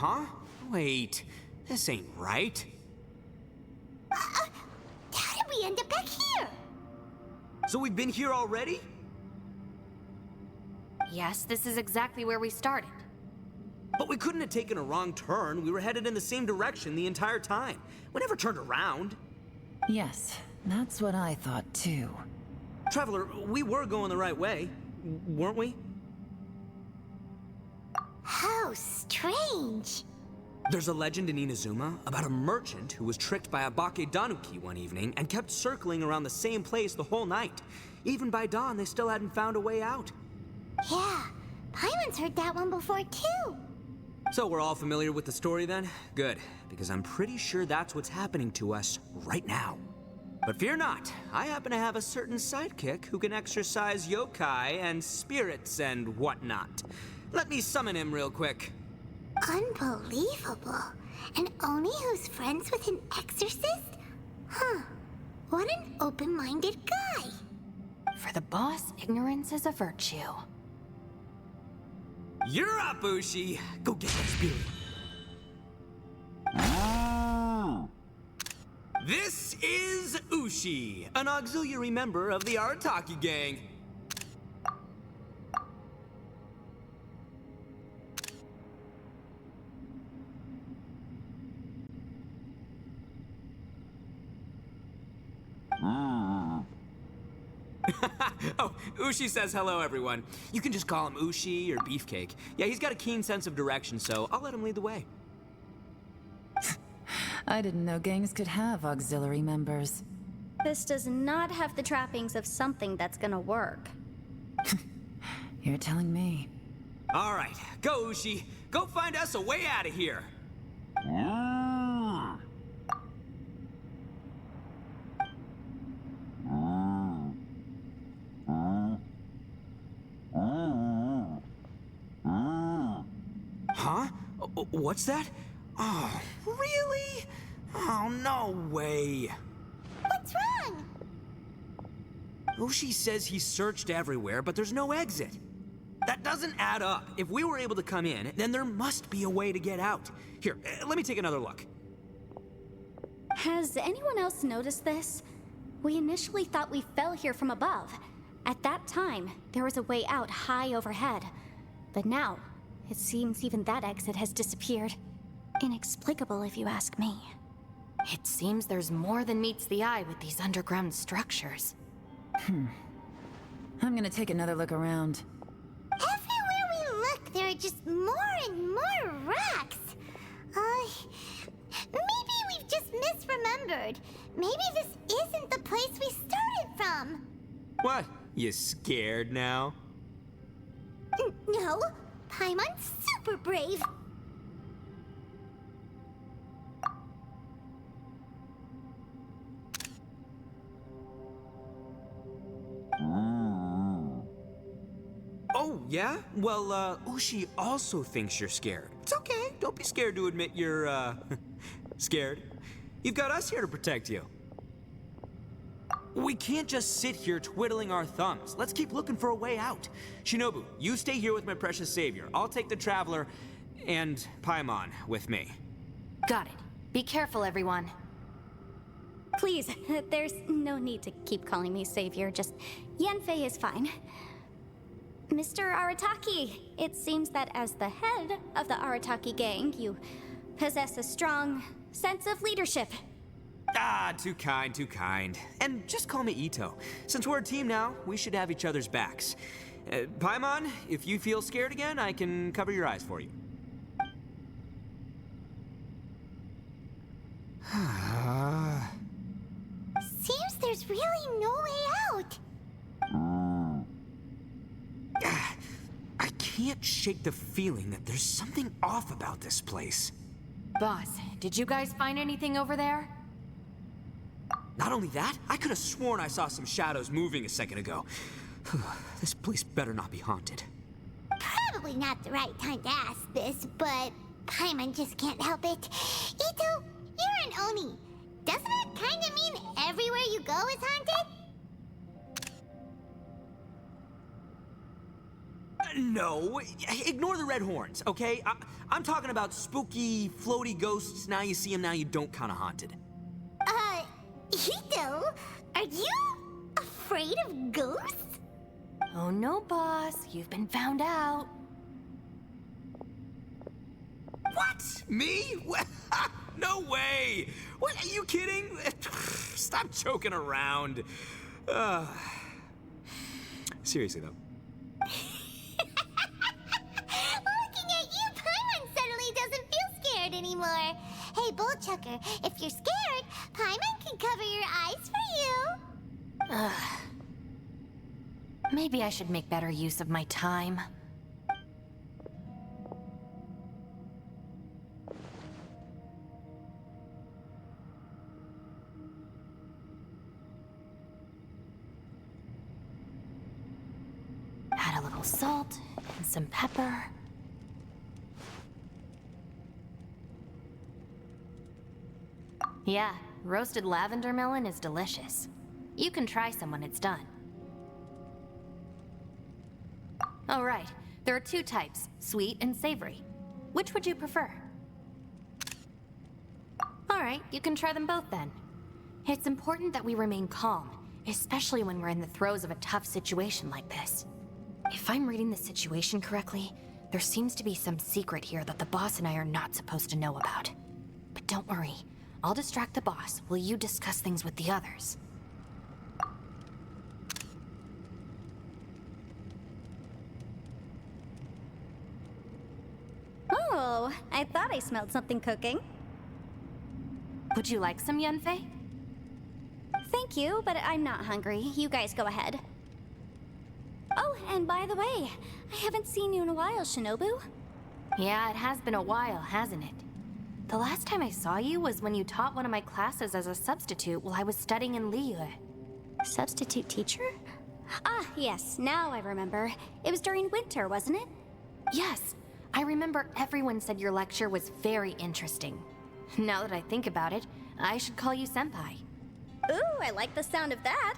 Speaker 9: huh? Wait, this ain't right.
Speaker 4: How did we end up back here?
Speaker 9: So we've been here already?
Speaker 6: Yes, this is exactly where we started.
Speaker 9: But we couldn't have taken a wrong turn. We were headed in the same direction the entire time. We never turned around.
Speaker 7: Yes, that's what I thought too.
Speaker 9: Traveler, we were going the right way, weren't we?
Speaker 4: How strange.
Speaker 9: There's a legend in Inazuma about a merchant who was tricked by a Bakedanuki one evening and kept circling around the same place the whole night. Even by dawn, they still hadn't found a way out.
Speaker 4: Yeah, Paimon's heard that one before too.
Speaker 9: So we're all familiar with the story then? Good, because I'm pretty sure that's what's happening to us right now. But fear not, I happen to have a certain sidekick who can exercise yokai and spirits and whatnot. Let me summon him real quick.
Speaker 4: Unbelievable. And Oni who's friends with an exorcist? Huh. What an open-minded guy.
Speaker 6: For the boss, ignorance is a virtue.
Speaker 9: You're up, Ushi. Go get that spirit. This is Ushi, an auxiliary member of the Arataki gang. Oh, Ushi says hello, everyone. You can just call him Ushi or Beefcake. Yeah, he's got a keen sense of direction, so I'll let him lead the way.
Speaker 7: I didn't know gangs could have auxiliary members.
Speaker 3: This does not have the trappings of something that's gonna work.
Speaker 7: You're telling me.
Speaker 9: All right, go, Ushi. Go find us a way out of here. Huh? What's that? Oh, really? Oh, no way.
Speaker 4: What's wrong?
Speaker 9: Ushi says he searched everywhere, but there's no exit. That doesn't add up. If we were able to come in, then there must be a way to get out. Here, let me take another look.
Speaker 3: Has anyone else noticed this? We initially thought we fell here from above. At that time, there was a way out high overhead. But now, it seems even that exit has disappeared. Inexplicable, if you ask me.
Speaker 6: It seems there's more than meets the eye with these underground structures.
Speaker 7: I'm gonna take another look around.
Speaker 4: Everywhere we look, there are just more and more rocks. Maybe we've just misremembered. Maybe this isn't the place we started from.
Speaker 9: What? You scared now?
Speaker 4: No, Paimon's super brave.
Speaker 9: Oh, yeah? Well, Ushi also thinks you're scared. It's okay. Don't be scared to admit you're, scared. You've got us here to protect you. We can't just sit here twiddling our thumbs. Let's keep looking for a way out. Shinobu, you stay here with my precious savior. I'll take the Traveler and Paimon with me.
Speaker 6: Got it. Be careful, everyone.
Speaker 3: Please, there's no need to keep calling me savior. Just Yanfei is fine. Mr. Arataki, it seems that as the head of the Arataki gang, you possess a strong sense of leadership.
Speaker 9: Ah, too kind, too kind. And just call me Ito. Since we're a team now, we should have each other's backs. Paimon, if you feel scared again, I can cover your eyes for you.
Speaker 4: Seems there's really no way out.
Speaker 9: I can't shake the feeling that there's something off about this place.
Speaker 6: Boss, did you guys find anything over there?
Speaker 9: Not only that, I could have sworn I saw some shadows moving a second ago. This place better not be haunted.
Speaker 4: Probably not the right time to ask this, but Paimon just can't help it. Ito, you're an Oni. Doesn't it kind of mean everywhere you go is haunted?
Speaker 9: No, ignore the red horns, okay? I'm talking about spooky, floaty ghosts. Now you see them, now you don't kind of haunted.
Speaker 4: Hito, are you afraid of ghosts?
Speaker 6: Oh no, boss. You've been found out.
Speaker 9: What? Me? No way! What, are you kidding? Stop joking around. Seriously, though.
Speaker 4: Looking at you, Paimon suddenly doesn't feel scared anymore. Hey, Bullchucker, if you're scared, Paimon can cover your eyes for you.
Speaker 6: Maybe I should make better use of my time. Add a little salt and some pepper. Yeah, roasted lavender melon is delicious. You can try some when it's done. Oh, right. There are two types, sweet and savory. Which would you prefer? Alright, you can try them both then. It's important that we remain calm, especially when we're in the throes of a tough situation like this. If I'm reading the situation correctly, there seems to be some secret here that the boss and I are not supposed to know about. But don't worry, I'll distract the boss while you discuss things with the others.
Speaker 3: Oh, I thought I smelled something cooking.
Speaker 6: Would you like some Yunfei?
Speaker 3: Thank you, but I'm not hungry. You guys go ahead. Oh, and by the way, I haven't seen you in a while, Shinobu.
Speaker 6: Yeah, it has been a while, hasn't it? The last time I saw you was when you taught one of my classes as a substitute while I was studying in Liyue.
Speaker 3: Substitute teacher? Ah, yes, now I remember. It was during winter, wasn't it?
Speaker 6: Yes, I remember everyone said your lecture was very interesting. Now that I think about it, I should call you Senpai.
Speaker 3: Ooh, I like the sound of that.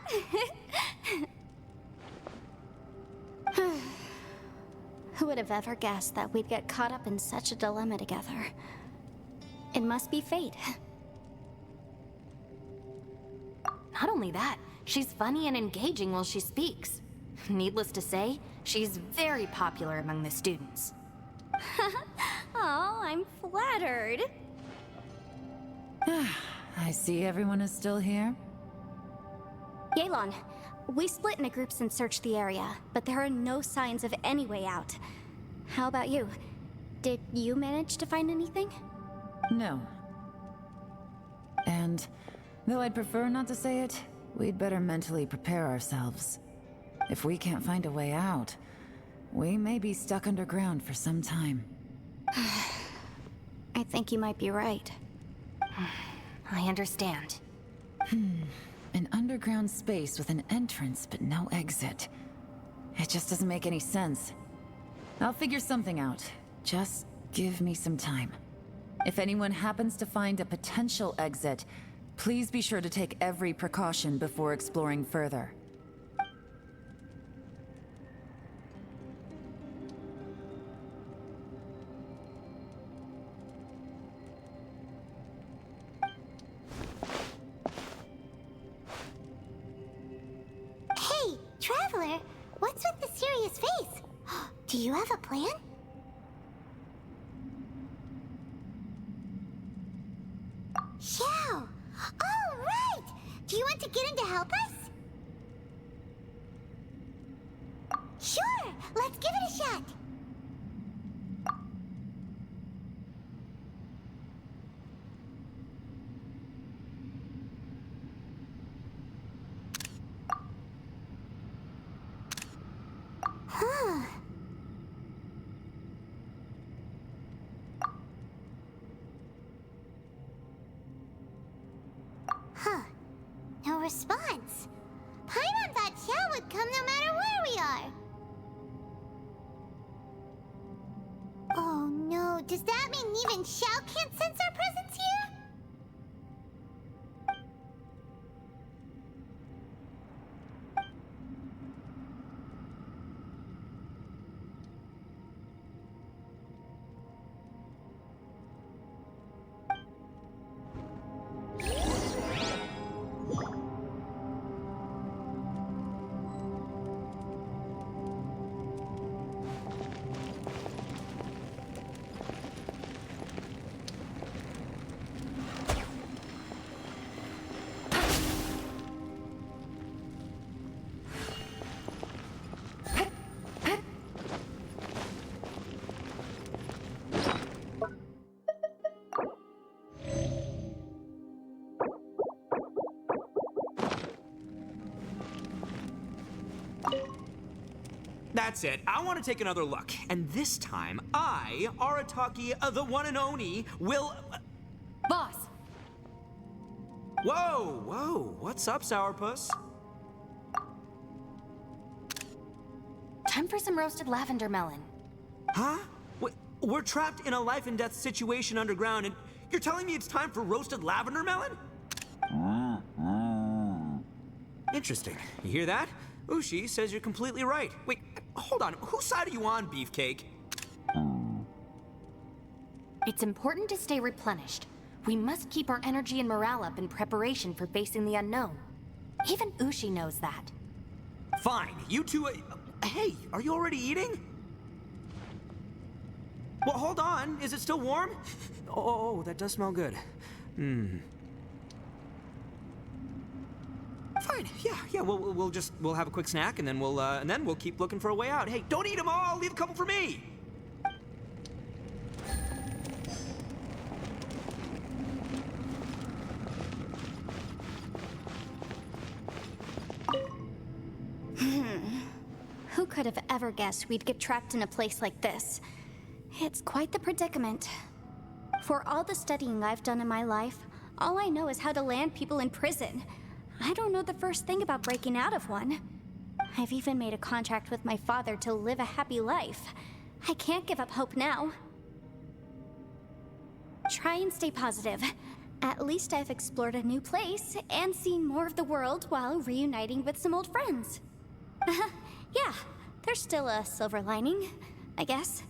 Speaker 3: Who would have ever guessed that we'd get caught up in such a dilemma together? It must be fate.
Speaker 6: Not only that, she's funny and engaging while she speaks. Needless to say, she's very popular among the students.
Speaker 3: Oh, I'm flattered.
Speaker 7: I see everyone is still here.
Speaker 3: Yelan, we split into groups and searched the area, but there are no signs of any way out. How about you? Did you manage to find anything?
Speaker 7: No. And though I'd prefer not to say it, we'd better mentally prepare ourselves. If we can't find a way out, we may be stuck underground for some time.
Speaker 3: I think you might be right.
Speaker 6: I understand.
Speaker 7: An underground space with an entrance but no exit. It just doesn't make any sense. I'll figure something out. Just give me some time. If anyone happens to find a potential exit, please be sure to take every precaution before exploring further.
Speaker 4: Hey, Traveler, what's with the serious face? Do you have a plan? Xiao! All right! Do you want to get in to help us? Sure! Let's give it a shot! Huh. Huh. No response. Paimon thought Xiao would come no matter where we are. Oh no, does that mean even Xiao can't sense our presence here?
Speaker 5: That's it. I want to take another look. And this time, I, Arataki, the one and only, will...
Speaker 6: Boss!
Speaker 5: Whoa, whoa. What's up, Sourpuss?
Speaker 6: Time for some roasted lavender melon.
Speaker 5: Huh? We're trapped in a life and death situation underground, and you're telling me it's time for roasted lavender melon? Interesting. You hear that? Ushi says you're completely right. Wait, hold on. Whose side are you on, Beefcake?
Speaker 6: It's important to stay replenished. We must keep our energy and morale up in preparation for facing the unknown. Even Ushi knows that.
Speaker 5: Fine. You two... hey, are you already eating? Well, hold on. Is it still warm? Oh, that does smell good. Fine. Yeah. We'll have a quick snack, and then we'll keep looking for a way out. Hey, don't eat them all. Leave a couple for me.
Speaker 3: Who could have ever guessed we'd get trapped in a place like this? It's quite the predicament. For all the studying I've done in my life, all I know is how to land people in prison. I don't know the first thing about breaking out of one. I've even made a contract with my father to live a happy life. I can't give up hope now. Try and stay positive. At least I've explored a new place and seen more of the world while reuniting with some old friends. Yeah, there's still a silver lining, I guess.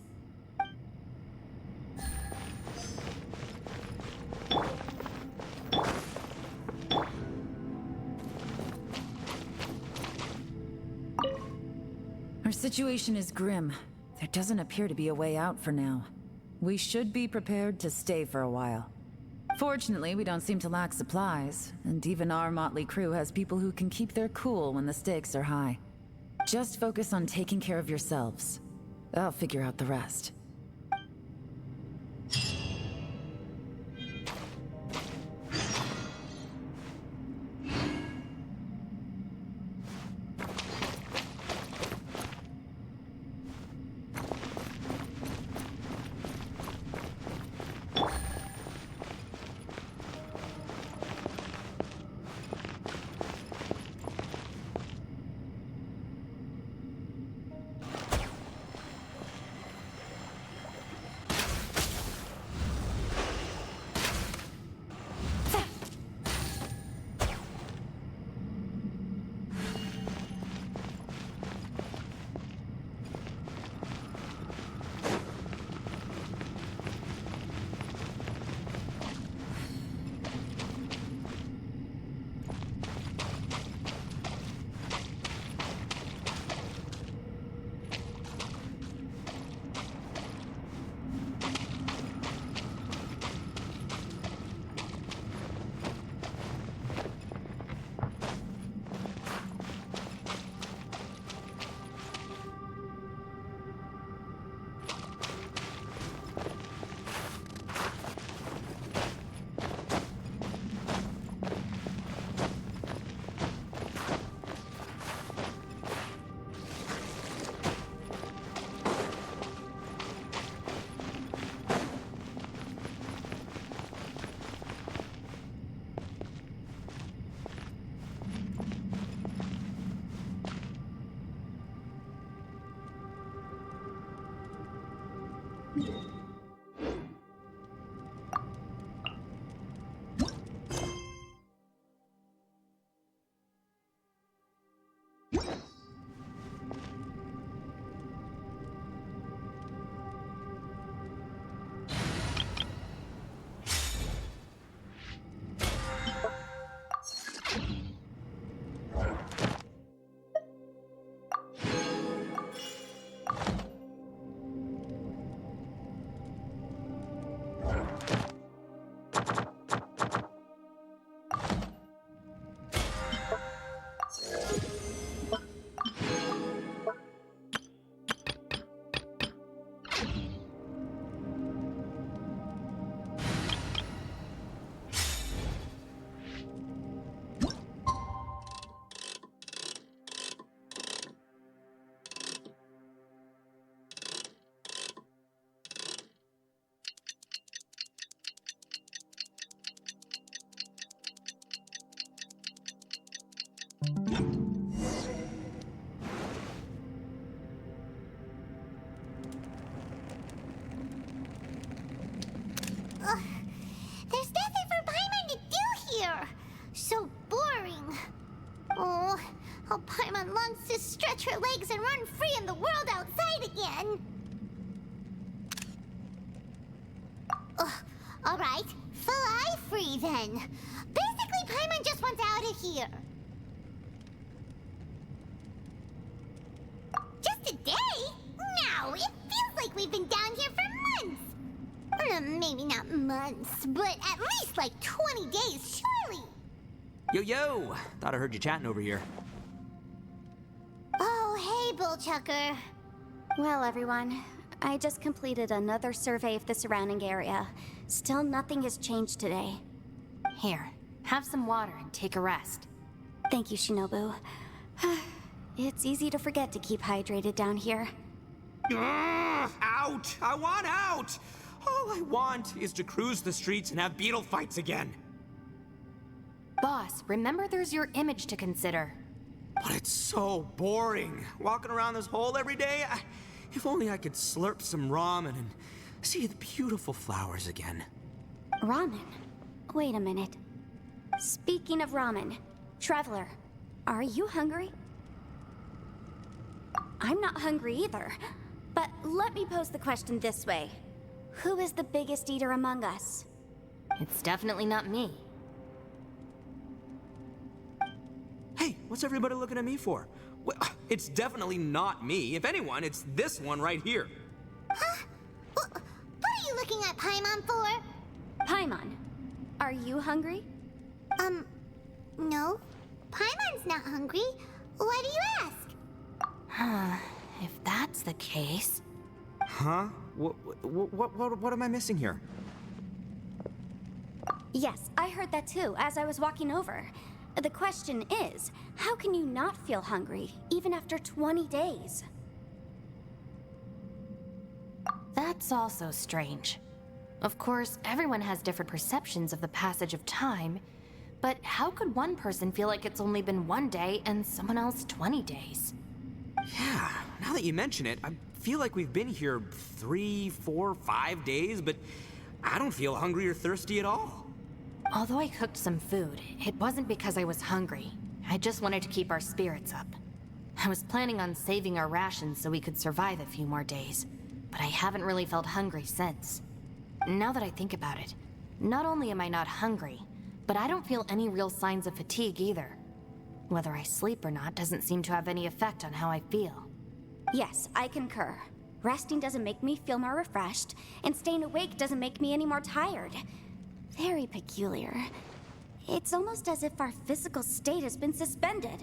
Speaker 7: Our situation is grim. There doesn't appear to be a way out for now. We should be prepared to stay for a while. Fortunately, we don't seem to lack supplies, and even our motley crew has people who can keep their cool when the stakes are high. Just focus on taking care of yourselves. I'll figure out the rest.
Speaker 4: So boring. Oh, how Paimon longs to stretch her legs and run free in the world outside again. Alright, fly free then. Basically, Paimon just wants out of here. Just a day? No, it feels like we've been down here for months. Maybe not months, but at least like 20 days, surely.
Speaker 9: Yo! Thought I heard you chatting over here.
Speaker 4: Oh, hey, Bullchucker.
Speaker 3: Well, everyone, I just completed another survey of the surrounding area. Still nothing has changed today.
Speaker 6: Here, have some water and take a rest.
Speaker 3: Thank you, Shinobu. It's easy to forget to keep hydrated down here.
Speaker 9: Out! I want out! All I want is to cruise the streets and have beetle fights again.
Speaker 6: Boss, remember there's your image to consider.
Speaker 9: But it's so boring. Walking around this hole every day. If only I could slurp some ramen and see the beautiful flowers again.
Speaker 3: Ramen? Wait a minute. Speaking of ramen, Traveler, are you hungry? I'm not hungry either. But let me pose the question this way. Who is the biggest eater among us?
Speaker 6: It's definitely not me.
Speaker 9: Hey, what's everybody looking at me for? Well, it's definitely not me. If anyone, it's this one right here.
Speaker 4: Huh? What are you looking at Paimon for?
Speaker 3: Paimon, are you hungry?
Speaker 4: No. Paimon's not hungry. Why do you ask?
Speaker 6: If that's the case...
Speaker 9: Huh? What am I missing here?
Speaker 3: Yes, I heard that too, as I was walking over. The question is, how can you not feel hungry, even after 20 days?
Speaker 6: That's also strange. Of course, everyone has different perceptions of the passage of time, but how could one person feel like it's only been 1 day and someone else 20 days?
Speaker 9: Yeah, now that you mention it, I feel like we've been here 3, 4, 5 days, but I don't feel hungry or thirsty at all.
Speaker 6: Although I cooked some food, it wasn't because I was hungry. I just wanted to keep our spirits up. I was planning on saving our rations so we could survive a few more days, but I haven't really felt hungry since. Now that I think about it, not only am I not hungry, but I don't feel any real signs of fatigue either. Whether I sleep or not doesn't seem to have any effect on how I feel.
Speaker 3: Yes, I concur. Resting doesn't make me feel more refreshed, and staying awake doesn't make me any more tired. Very peculiar. It's almost as if our physical state has been suspended.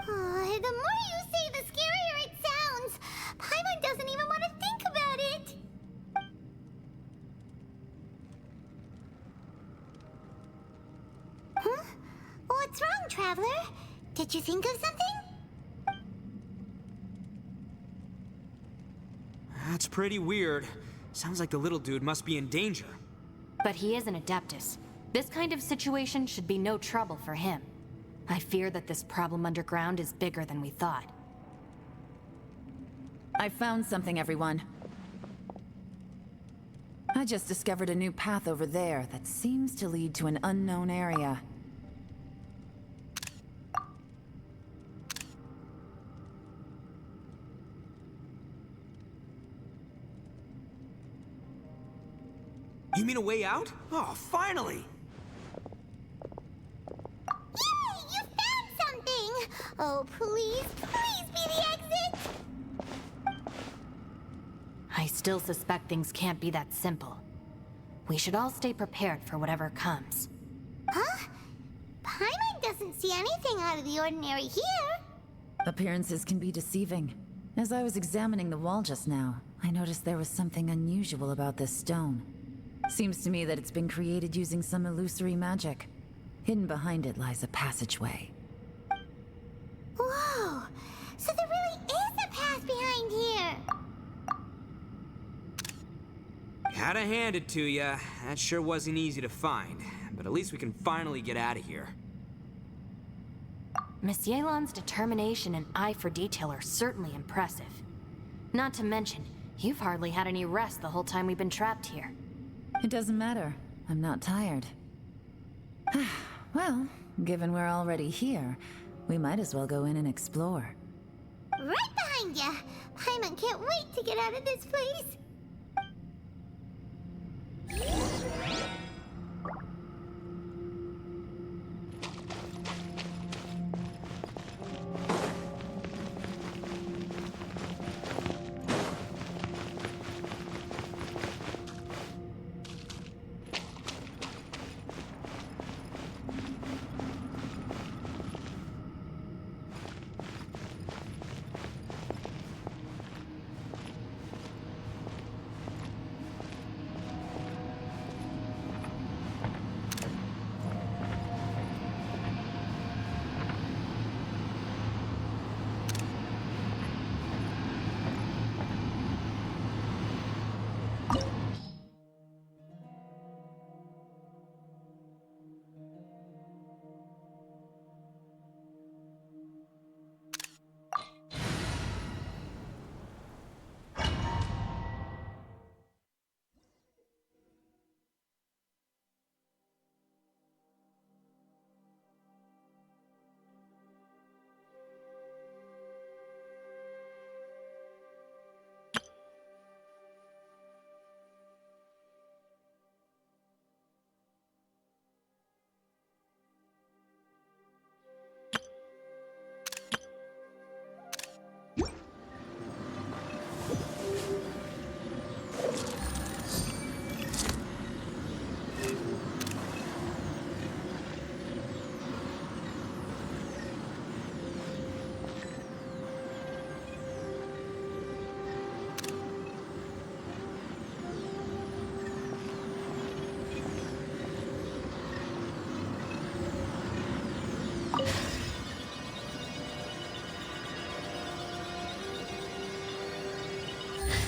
Speaker 4: The more you say, the scarier it sounds. Paimon doesn't even want to think about it. Huh? What's wrong, Traveler? Did you think of something?
Speaker 9: That's pretty weird. Sounds like the little dude must be in danger.
Speaker 6: But he is an Adeptus. This kind of situation should be no trouble for him. I fear that this problem underground is bigger than we thought.
Speaker 7: I found something, everyone. I just discovered a new path over there that seems to lead to an unknown area.
Speaker 9: You mean a way out? Oh, finally!
Speaker 4: Yay! You found something! Oh, please be the exit!
Speaker 6: I still suspect things can't be that simple. We should all stay prepared for whatever comes.
Speaker 4: Huh? Paimon doesn't see anything out of the ordinary here.
Speaker 7: Appearances can be deceiving. As I was examining the wall just now, I noticed there was something unusual about this stone. Seems to me that it's been created using some illusory magic. Hidden behind it lies a passageway.
Speaker 4: Whoa! So there really is a path behind here!
Speaker 9: Gotta hand it to ya. That sure wasn't easy to find. But at least we can finally get out of here.
Speaker 6: Miss Yelan's determination and eye for detail are certainly impressive. Not to mention, you've hardly had any rest the whole time we've been trapped here.
Speaker 7: It doesn't matter. I'm not tired. Well, Given we're already here, we might as well go in and explore.
Speaker 4: Right behind ya! Paimon can't wait to get out of this place!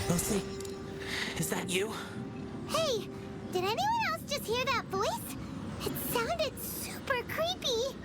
Speaker 8: Lucy, is that you?
Speaker 4: Hey, did anyone else just hear that voice? It sounded super creepy.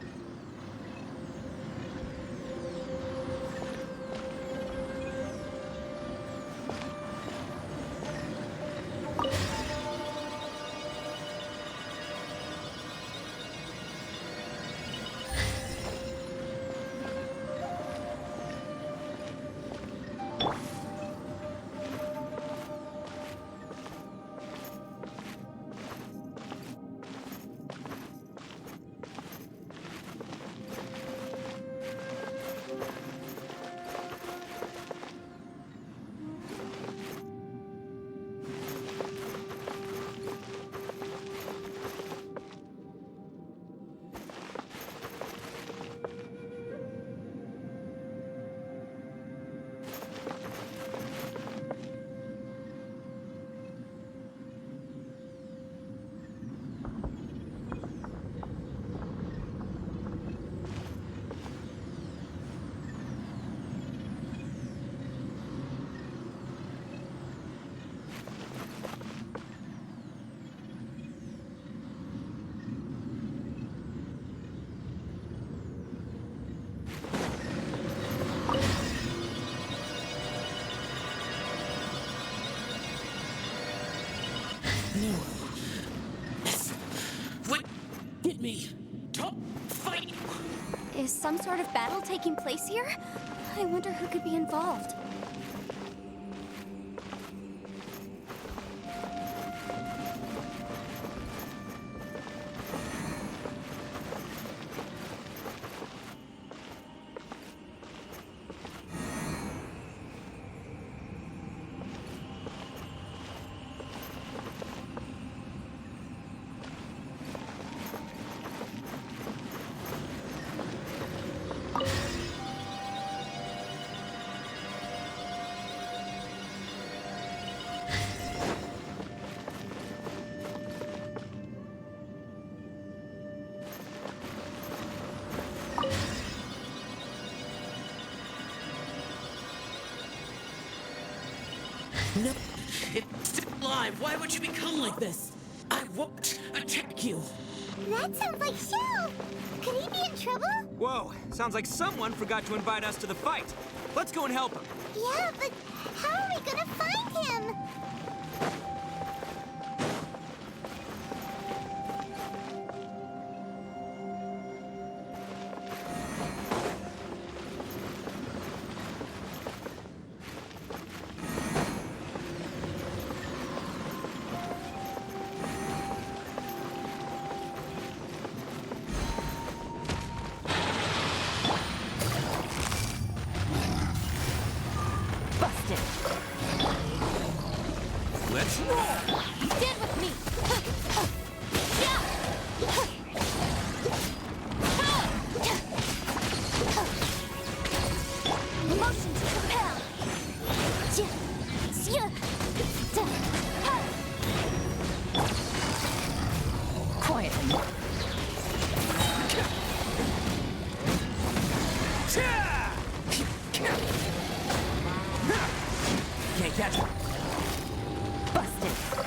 Speaker 8: No. Yes. What? Hit me. Don't fight.
Speaker 3: Is some sort of battle taking place here? I wonder who could be involved.
Speaker 8: No. It's still alive. Why would you become like this? I won't attack you.
Speaker 4: That sounds like Shell. Could he be in trouble?
Speaker 5: Whoa, sounds like someone forgot to invite us to the fight. Let's go and help him.
Speaker 4: Yeah, but how are we gonna find him?
Speaker 5: Can't catch me.
Speaker 3: Busted.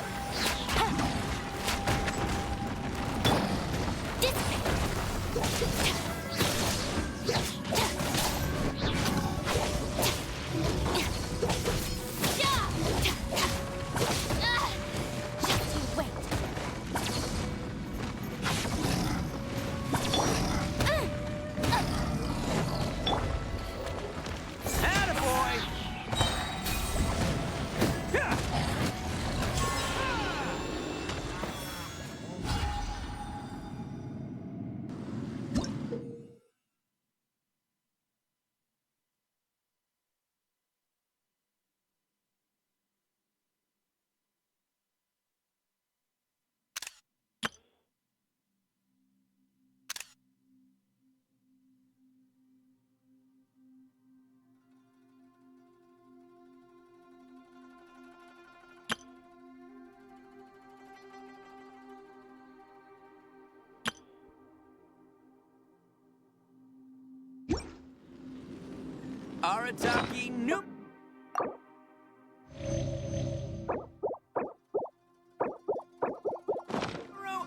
Speaker 5: Arataki, nope.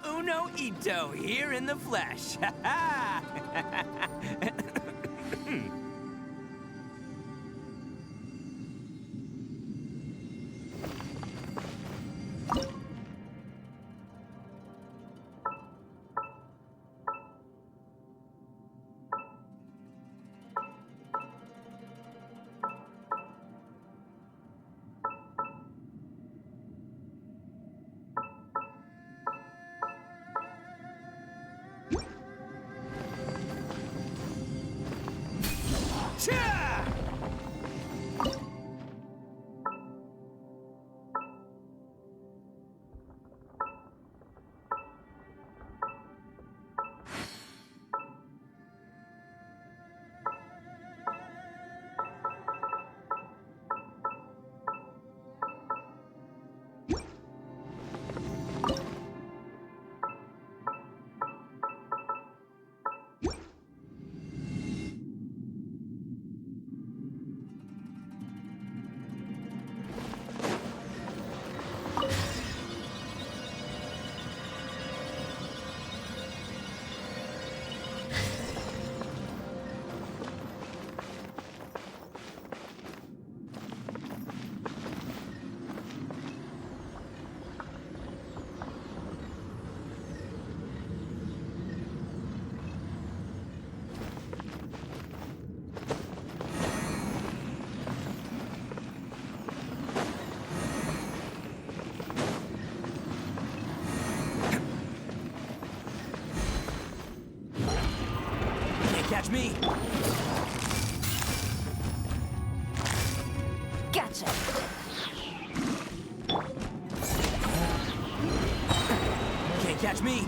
Speaker 5: Uno Ito here in the flesh. Catch me!
Speaker 3: Gotcha.
Speaker 5: Can't catch me!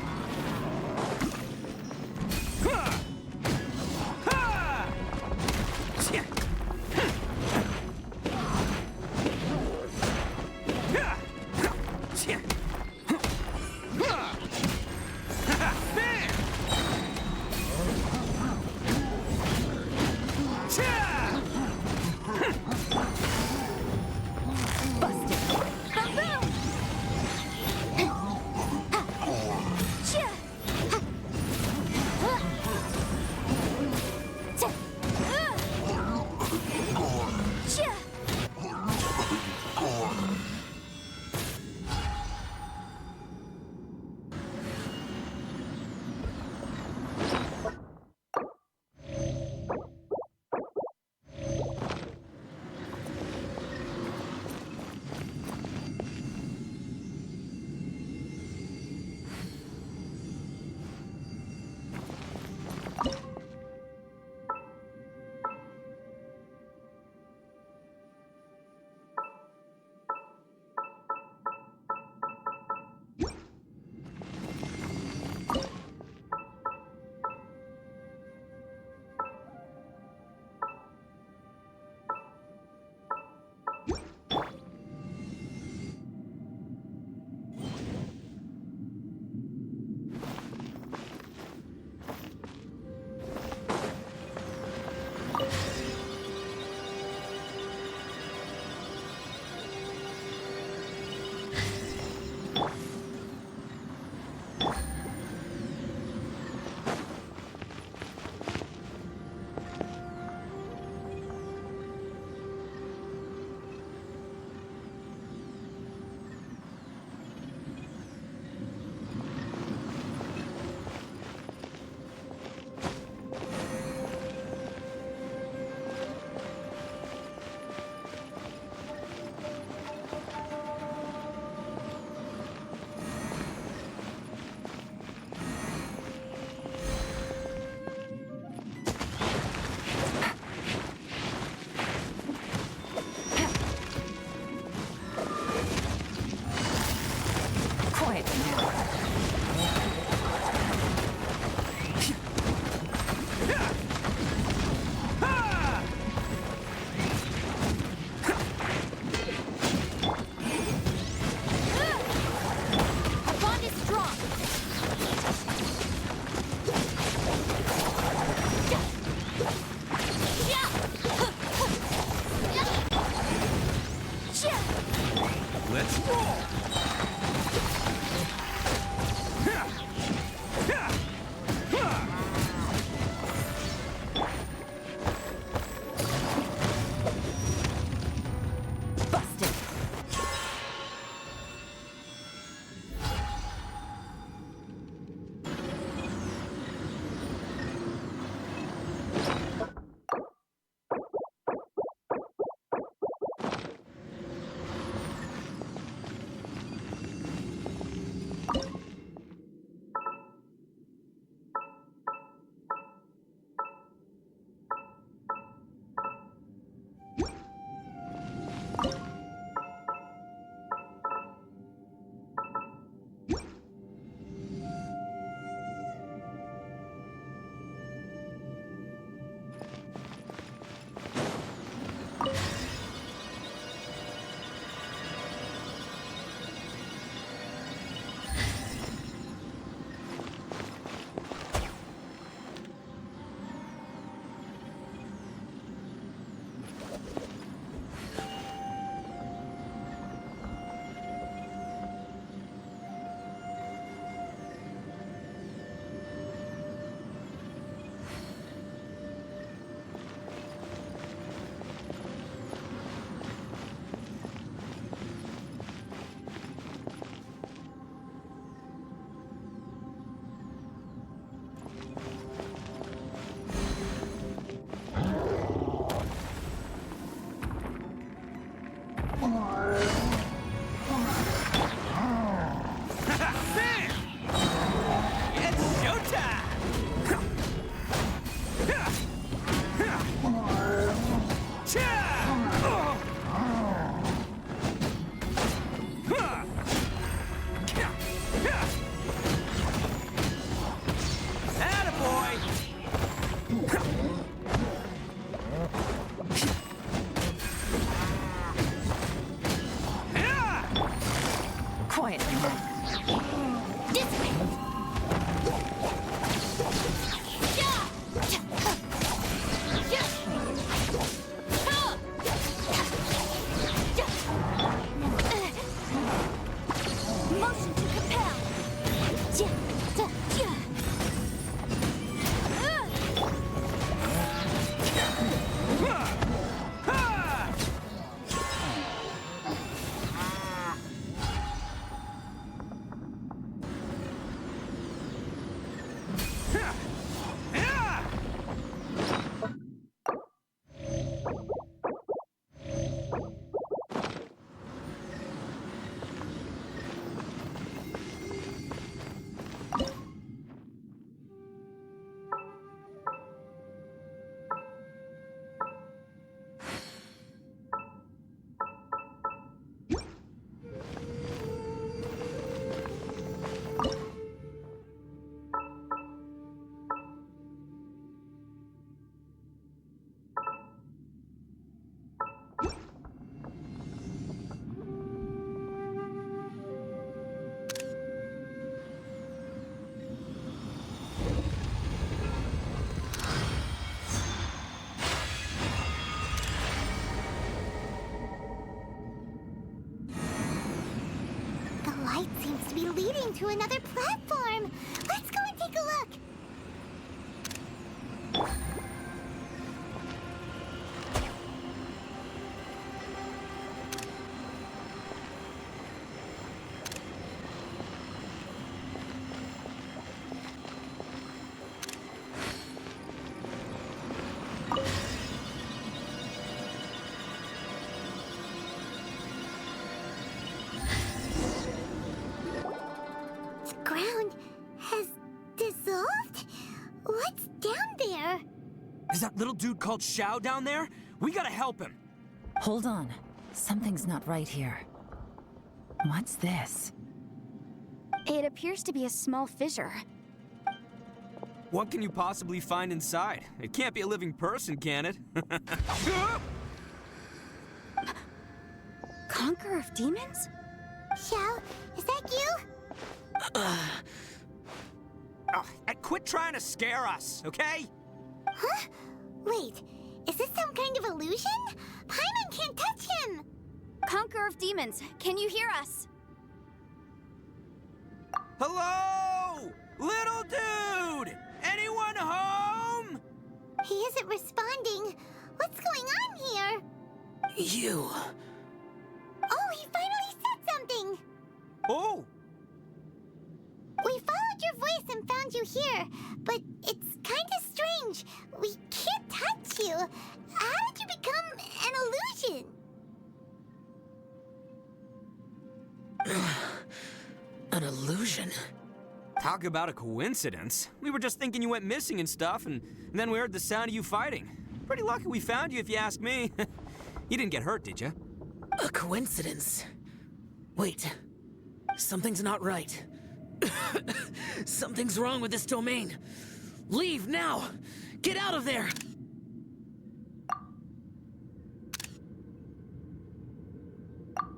Speaker 4: onto another platform. Let's go and take a look. Ground has dissolved? What's down there?
Speaker 5: Is that little dude called Xiao down there? We gotta help him.
Speaker 7: Hold on. Something's not right here. What's this?
Speaker 3: It appears to be a small fissure.
Speaker 5: What can you possibly find inside? It can't be a living person, can it?
Speaker 3: Conqueror of demons?
Speaker 4: Xiao, is that you?
Speaker 5: Quit trying to scare us, okay?
Speaker 4: Huh? Wait, is this some kind of illusion? Paimon can't touch him!
Speaker 3: Conqueror of demons, can you hear us?
Speaker 5: Hello? Little dude! Anyone home?
Speaker 4: He isn't responding. What's going on here?
Speaker 8: You.
Speaker 4: Oh, he finally said something!
Speaker 5: Oh!
Speaker 4: We followed your voice and found you here, but it's kinda strange. We can't touch you. How did you become an illusion?
Speaker 8: An illusion?
Speaker 5: Talk about a coincidence. We were just thinking you went missing and stuff, and then we heard the sound of you fighting. Pretty lucky we found you, if you ask me. You didn't get hurt, did you?
Speaker 8: A coincidence? Wait. Something's not right. Something's wrong with this domain. Leave now! Get out of there!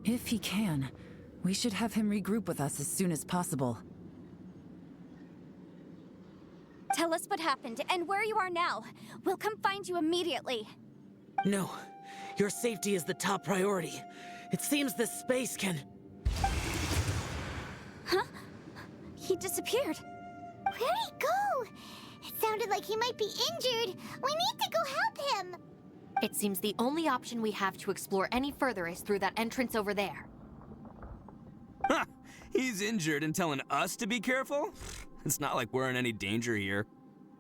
Speaker 7: If he can, we should have him regroup with us as soon as possible.
Speaker 3: Tell us what happened and where you are now. We'll come find you immediately.
Speaker 8: No. Your safety is the top priority. It seems this space can...
Speaker 3: Huh? He disappeared.
Speaker 4: Where'd he go? It sounded like he might be injured. We need to go help him.
Speaker 6: It seems the only option we have to explore any further is through that entrance over there.
Speaker 5: Huh! He's injured and telling us to be careful? It's not like we're in any danger here.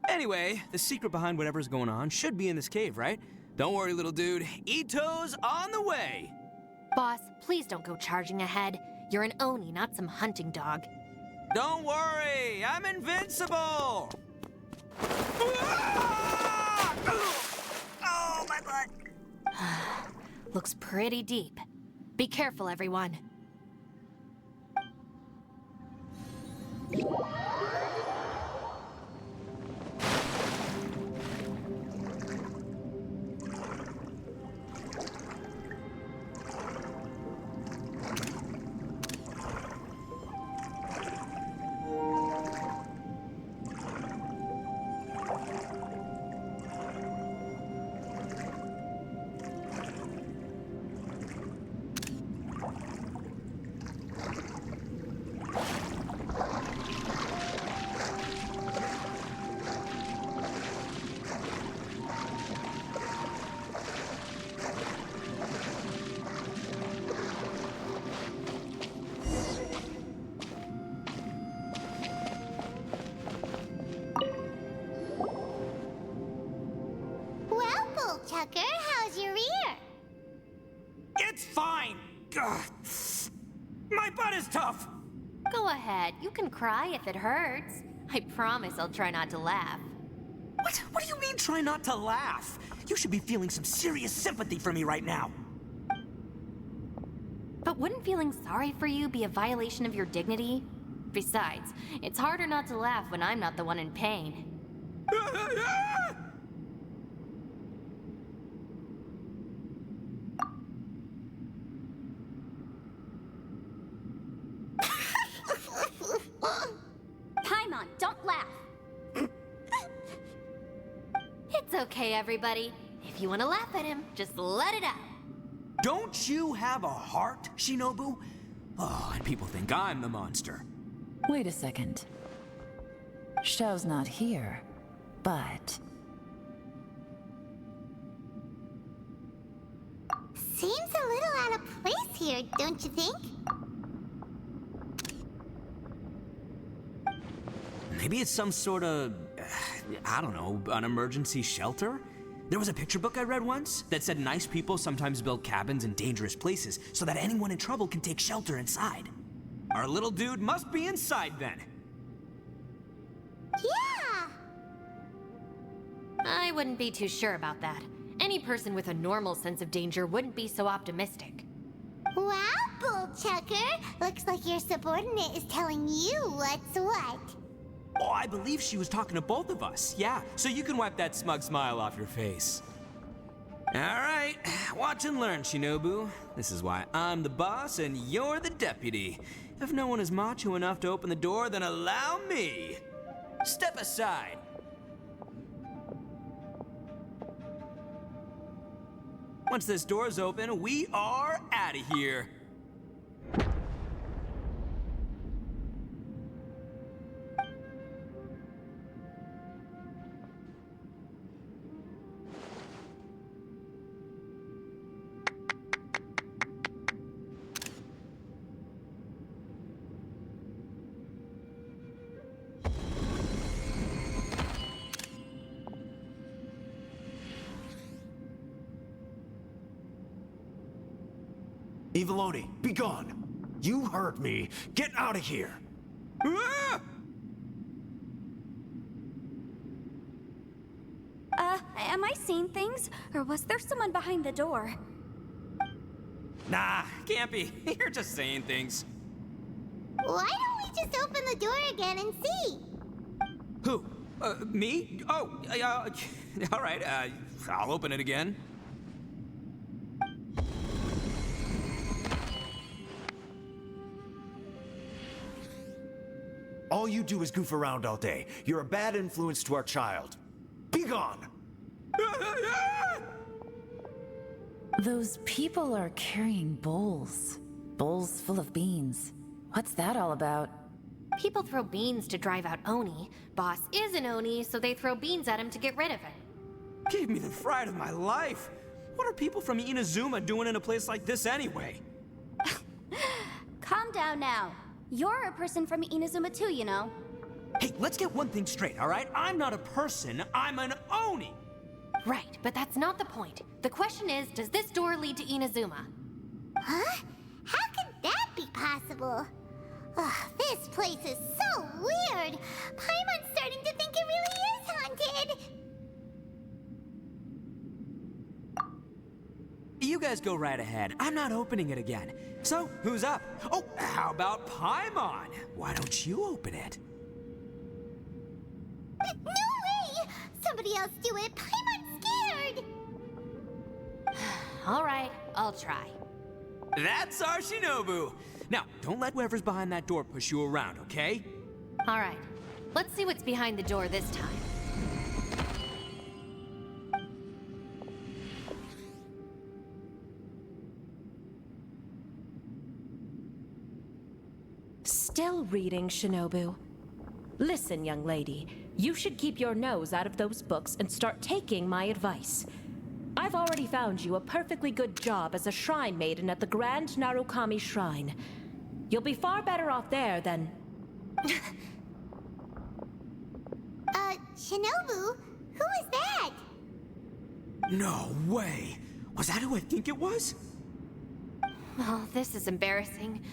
Speaker 5: Anyway, the secret behind whatever's going on should be in this cave, right? Don't worry, little dude. Ito's on the way!
Speaker 6: Boss, please don't go charging ahead. You're an Oni, not some hunting dog.
Speaker 5: Don't worry, I'm invincible! Oh, my butt!
Speaker 6: Looks pretty deep. Be careful, everyone.
Speaker 4: Well, Bullchucker, how's your ear?
Speaker 5: It's fine! Ugh. My butt is tough!
Speaker 6: Go ahead, you can cry if it hurts. I promise I'll try not to laugh.
Speaker 5: What do you mean try not to laugh? You should be feeling some serious sympathy for me right now.
Speaker 6: But wouldn't feeling sorry for you be a violation of your dignity? Besides, it's harder not to laugh when I'm not the one in pain.
Speaker 3: Paimon, don't laugh.
Speaker 6: It's okay, everybody. If you want to laugh at him, just let it out.
Speaker 5: Don't you have a heart, Shinobu? Oh, and people think I'm the monster.
Speaker 7: Wait a second. Xiao's not here, but...
Speaker 4: Seems a little out of place here, don't you think?
Speaker 9: Maybe it's some sort of, I don't know, an emergency shelter? There was a picture book I read once that said nice people sometimes build cabins in dangerous places so that anyone in trouble can take shelter inside. Our little dude must be inside then.
Speaker 4: Yeah!
Speaker 6: I wouldn't be too sure about that. Any person with a normal sense of danger wouldn't be so optimistic.
Speaker 4: Wow, Bullchucker! Looks like your subordinate is telling you what's what.
Speaker 9: Oh, I believe she was talking to both of us. Yeah, so you can wipe that smug smile off your face. All right, watch and learn, Shinobu. This is why I'm the boss and you're the deputy. If no one is macho enough to open the door, then allow me. Step aside. Once this door's open, we are out of here.
Speaker 10: Eviloni, be gone! You heard me! Get out of here!
Speaker 9: Ah!
Speaker 3: Am I seeing things? Or was there someone behind the door?
Speaker 9: Nah, can't be. You're just saying things.
Speaker 4: Why don't we just open the door again and see?
Speaker 9: Who? Me? Oh, all right, I'll open it again.
Speaker 10: All you do is goof around all day. You're a bad influence to our child. Be gone!
Speaker 7: Those people are carrying bowls. Bowls full of beans. What's that all about?
Speaker 6: People throw beans to drive out Oni. Boss is an Oni, so they throw beans at him to get rid of him.
Speaker 9: Gave me the fright of my life. What are people from Inazuma doing in a place like this anyway?
Speaker 3: Calm down now. You're a person from Inazuma too, you know.
Speaker 9: Hey, let's get one thing straight, all right? I'm not a person, I'm an Oni!
Speaker 6: Right, but that's not the point. The question is, does this door lead to Inazuma?
Speaker 4: Huh? How could that be possible? Ugh, this place is so weird. Paimon's starting to think it really is haunted.
Speaker 9: You guys go right ahead. I'm not opening it again. So, who's up? Oh, how about Paimon? Why don't you open it?
Speaker 4: No way! Somebody else do it. Paimon's scared.
Speaker 6: All right, I'll try.
Speaker 9: That's our Shinobu! Now, don't let whoever's behind that door push you around, okay?
Speaker 6: All right, let's see what's behind the door this time.
Speaker 11: Still reading, Shinobu. Listen, young lady, you should keep your nose out of those books and start taking my advice. I've already found you a perfectly good job as a shrine maiden at the Grand Narukami Shrine. You'll be far better off there than...
Speaker 4: Shinobu? Who is that?
Speaker 9: No way! Was that who I think it was?
Speaker 6: Oh, this is embarrassing.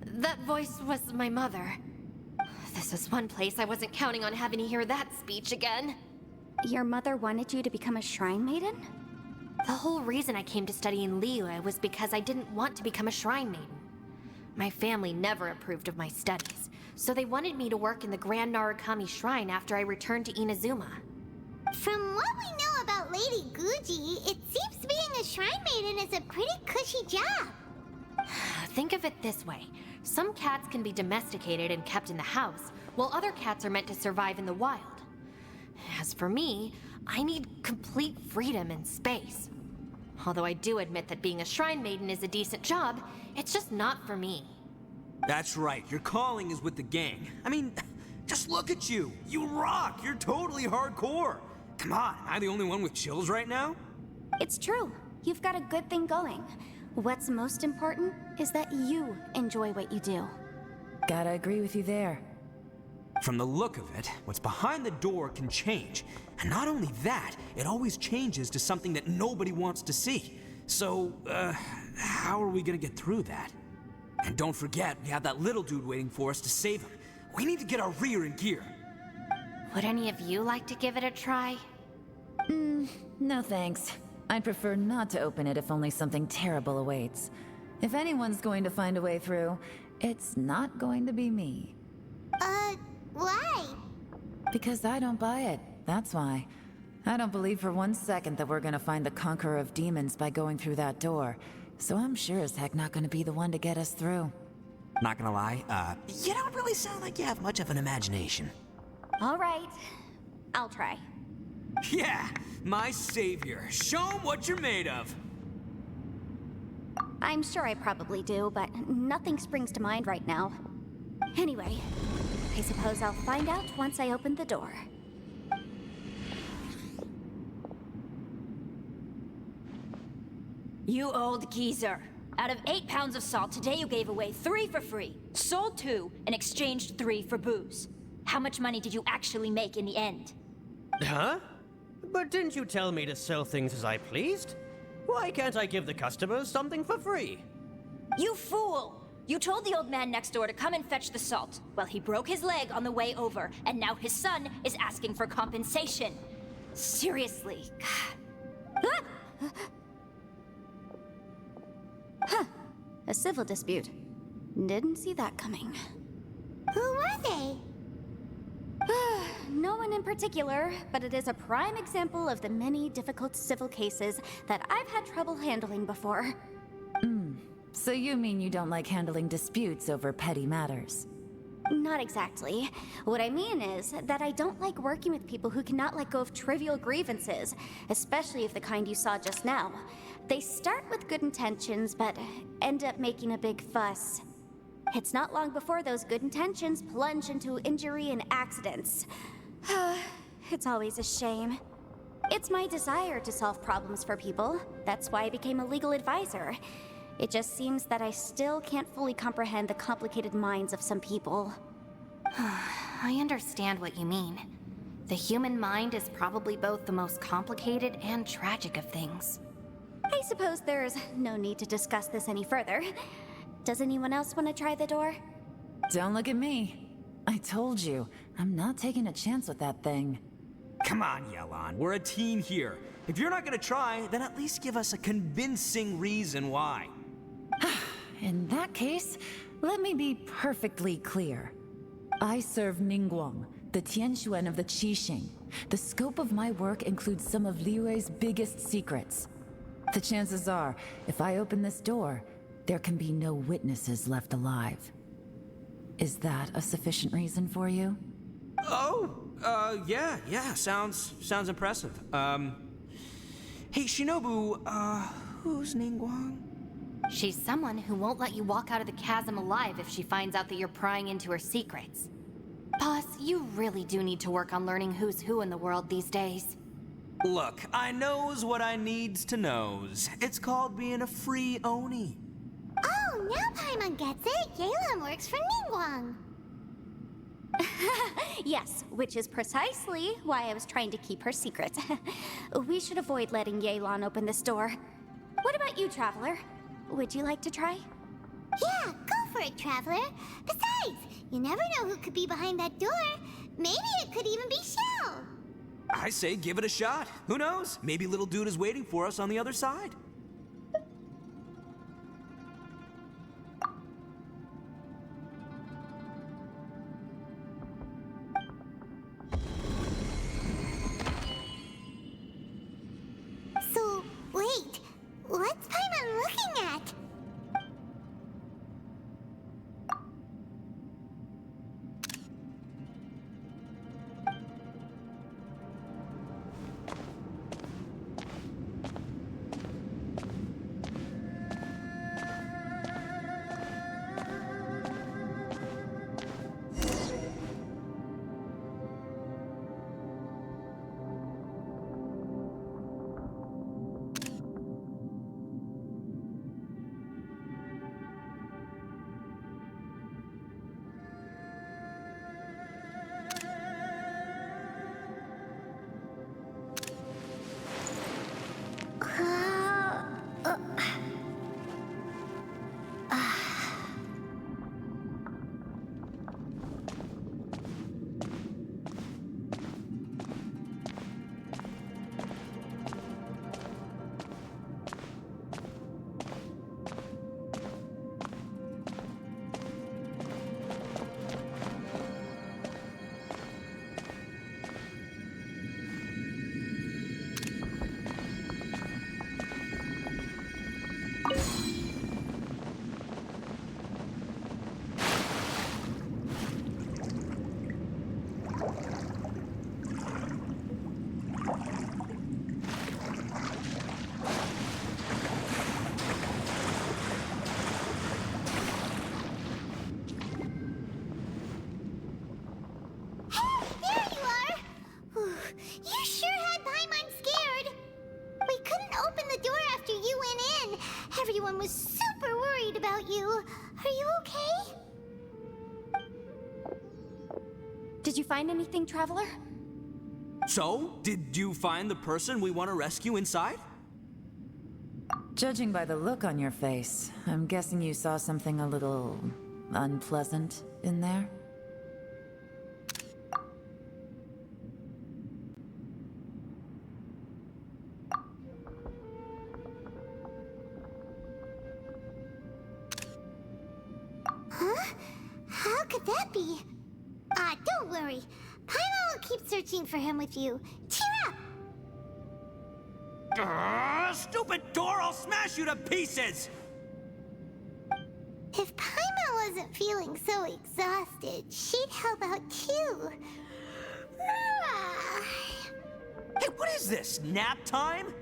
Speaker 6: That voice was my mother. This was one place I wasn't counting on having to hear that speech again.
Speaker 3: Your mother wanted you to become a shrine maiden?
Speaker 6: The whole reason I came to study in Liyue was because I didn't want to become a shrine maiden. My family never approved of my studies, so they wanted me to work in the Grand Narukami Shrine after I returned to Inazuma.
Speaker 4: From what we know about Lady Guji, it seems being a shrine maiden is a pretty cushy job.
Speaker 6: Think of it this way. Some cats can be domesticated and kept in the house, while other cats are meant to survive in the wild. As for me, I need complete freedom and space. Although I do admit that being a shrine maiden is a decent job, it's just not for me.
Speaker 9: That's right, your calling is with the gang. I mean, just look at you. You rock. You're totally hardcore. Come on, am I the only one with chills right now?
Speaker 3: It's true. You've got a good thing going. What's most important is that you enjoy what you do.
Speaker 7: Gotta agree with you there.
Speaker 9: From the look of it, what's behind the door can change. And not only that, it always changes to something that nobody wants to see. So, how are we gonna get through that? And don't forget, we have that little dude waiting for us to save him. We need to get our rear in gear.
Speaker 6: Would any of you like to give it a try?
Speaker 7: No thanks. I'd prefer not to open it if only something terrible awaits. If anyone's going to find a way through, it's not going to be me.
Speaker 4: Why?
Speaker 7: Because I don't buy it, that's why. I don't believe for 1 second that we're gonna find the Conqueror of Demons by going through that door. So I'm sure as heck not gonna be the one to get us through.
Speaker 9: Not gonna lie, you don't really sound like you have much of an imagination.
Speaker 3: All right, I'll try.
Speaker 9: Yeah, my savior. Show 'em what you're made of.
Speaker 3: I'm sure I probably do, but nothing springs to mind right now. Anyway, I suppose I'll find out once I open the door.
Speaker 12: You old geezer. Out of 8 pounds of salt, today you gave away 3 for free, sold 2, and exchanged 3 for booze. How much money did you actually make in the end?
Speaker 13: Huh? But didn't you tell me to sell things as I pleased? Why can't I give the customers something for free?
Speaker 12: You fool! You told the old man next door to come and fetch the salt. Well, he broke his leg on the way over, and now his son is asking for compensation. Seriously.
Speaker 3: Huh. A civil dispute. Didn't see that coming.
Speaker 4: Who were they?
Speaker 3: No one in particular, but it is a prime example of the many difficult civil cases that I've had trouble handling before.
Speaker 7: So you mean you don't like handling disputes over petty matters?
Speaker 3: Not exactly. What I mean is that I don't like working with people who cannot let go of trivial grievances, especially of the kind you saw just now. They start with good intentions, but end up making a big fuss. It's not long before those good intentions plunge into injury and accidents. It's always a shame. It's my desire to solve problems for people. That's why I became a legal advisor. It just seems that I still can't fully comprehend the complicated minds of some people.
Speaker 6: I understand what you mean. The human mind is probably both the most complicated and tragic of things.
Speaker 3: I suppose there's no need to discuss this any further. Does anyone else want to try the door?
Speaker 7: Don't look at me. I told you, I'm not taking a chance with that thing.
Speaker 9: Come on, Yelan. We're a team here. If you're not gonna try, then at least give us a convincing reason why.
Speaker 7: In that case, let me be perfectly clear. I serve Ningguang, the Tianquan of the Qixing. The scope of my work includes some of Liyue's biggest secrets. The chances are, if I open this door, there can be no witnesses left alive. Is that a sufficient reason for you?
Speaker 9: Yeah, sounds impressive. Hey, Shinobu, who's Ningguang?
Speaker 6: She's someone who won't let you walk out of the chasm alive if she finds out that you're prying into her secrets. Boss, you really do need to work on learning who's who in the world these days.
Speaker 9: Look, I knows what I needs to knows. It's called being a free Oni.
Speaker 4: Oh, now Paimon gets it. Yelan works for Ningguang.
Speaker 3: Yes, which is precisely why I was trying to keep her secret. We should avoid letting Yelan open this door. What about you, Traveler? Would you like to try?
Speaker 4: Yeah, go for it, Traveler. Besides, you never know who could be behind that door. Maybe it could even be Shell.
Speaker 9: I say give it a shot. Who knows? Maybe little dude is waiting for us on the other side.
Speaker 4: So, wait. What's Paimon looking at? Everyone was super worried about you. Are you okay?
Speaker 3: Did you find anything, Traveler?
Speaker 9: So, did you find the person we want to rescue inside?
Speaker 7: Judging by the look on your face, I'm guessing you saw something a little unpleasant in there?
Speaker 4: Huh? How could that be? Don't worry. Paimon will keep searching for him with you. Cheer up!
Speaker 9: Stupid door! I'll smash you to pieces!
Speaker 4: If Paimon wasn't feeling so exhausted, she'd help out too.
Speaker 9: Hey, what is this? Nap time?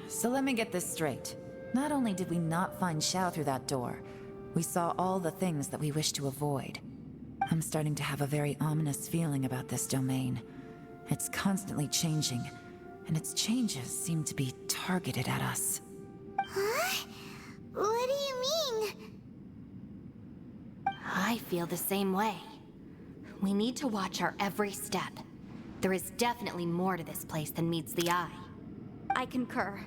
Speaker 7: So let me get this straight. Not only did we not find Xiao through that door, we saw all the things that we wish to avoid. I'm starting to have a very ominous feeling about this domain. It's constantly changing, and its changes seem to be targeted at us.
Speaker 4: Huh? What do you mean?
Speaker 6: I feel the same way. We need to watch our every step. There is definitely more to this place than meets the eye.
Speaker 3: I concur.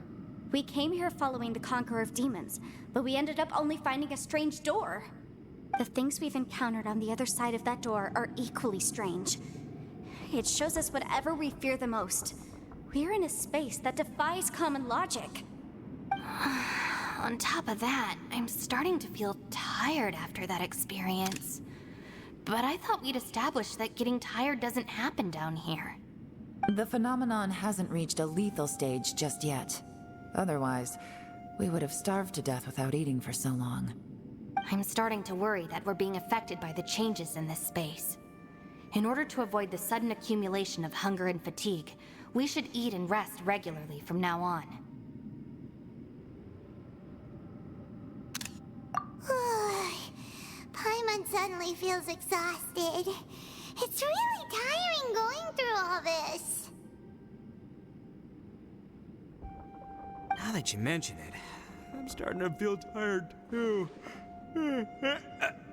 Speaker 3: We came here following the Conqueror of Demons, but we ended up only finding a strange door. The things we've encountered on the other side of that door are equally strange. It shows us whatever we fear the most. We're in a space that defies common logic.
Speaker 6: On top of that, I'm starting to feel tired after that experience. But I thought we'd established that getting tired doesn't happen down here.
Speaker 7: The phenomenon hasn't reached a lethal stage just yet. Otherwise, we would have starved to death without eating for so long.
Speaker 6: I'm starting to worry that we're being affected by the changes in this space. In order to avoid the sudden accumulation of hunger and fatigue, we should eat and rest regularly from now on.
Speaker 4: Paimon suddenly feels exhausted. It's really tiring going through all this.
Speaker 9: Now that you mention it, I'm starting to feel tired too.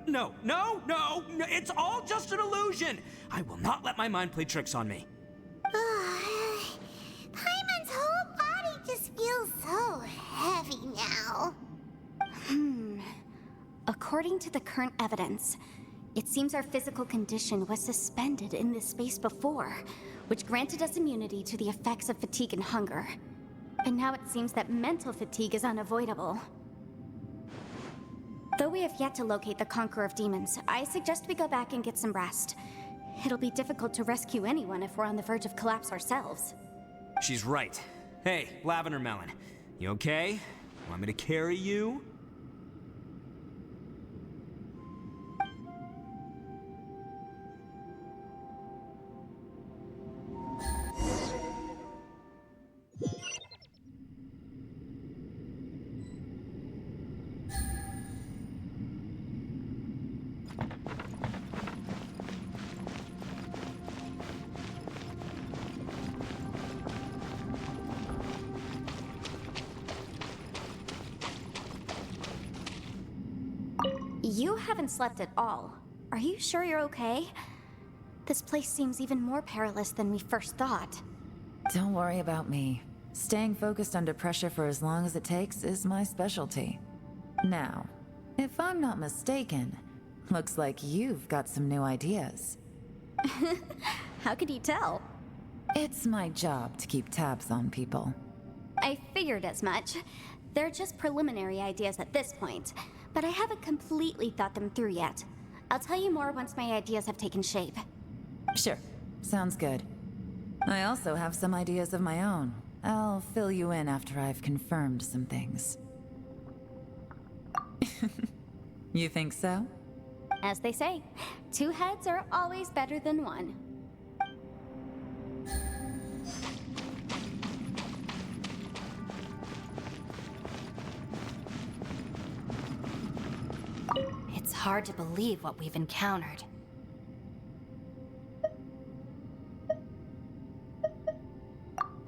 Speaker 9: No, it's all just an illusion! I will not let my mind play tricks on me.
Speaker 4: Paimon's whole body just feels so heavy now.
Speaker 3: According to the current evidence, it seems our physical condition was suspended in this space before, which granted us immunity to the effects of fatigue and hunger. But now it seems that mental fatigue is unavoidable. Though we have yet to locate the Conqueror of Demons, I suggest we go back and get some rest. It'll be difficult to rescue anyone if we're on the verge of collapse ourselves.
Speaker 9: She's right. Hey, Lavender Melon, you okay? Want me to carry you?
Speaker 3: You haven't slept at all. Are you sure you're okay? This place seems even more perilous than we first thought.
Speaker 7: Don't worry about me. Staying focused under pressure for as long as it takes is my specialty. Now, if I'm not mistaken, looks like you've got some new ideas.
Speaker 3: How could you tell?
Speaker 7: It's my job to keep tabs on people.
Speaker 3: I figured as much. They're just preliminary ideas at this point, but I haven't completely thought them through yet. I'll tell you more once my ideas have taken shape.
Speaker 7: Sure, sounds good. I also have some ideas of my own. I'll fill you in after I've confirmed some things. You think so?
Speaker 3: As they say, 2 heads are always better than 1.
Speaker 6: It's hard to believe what we've encountered.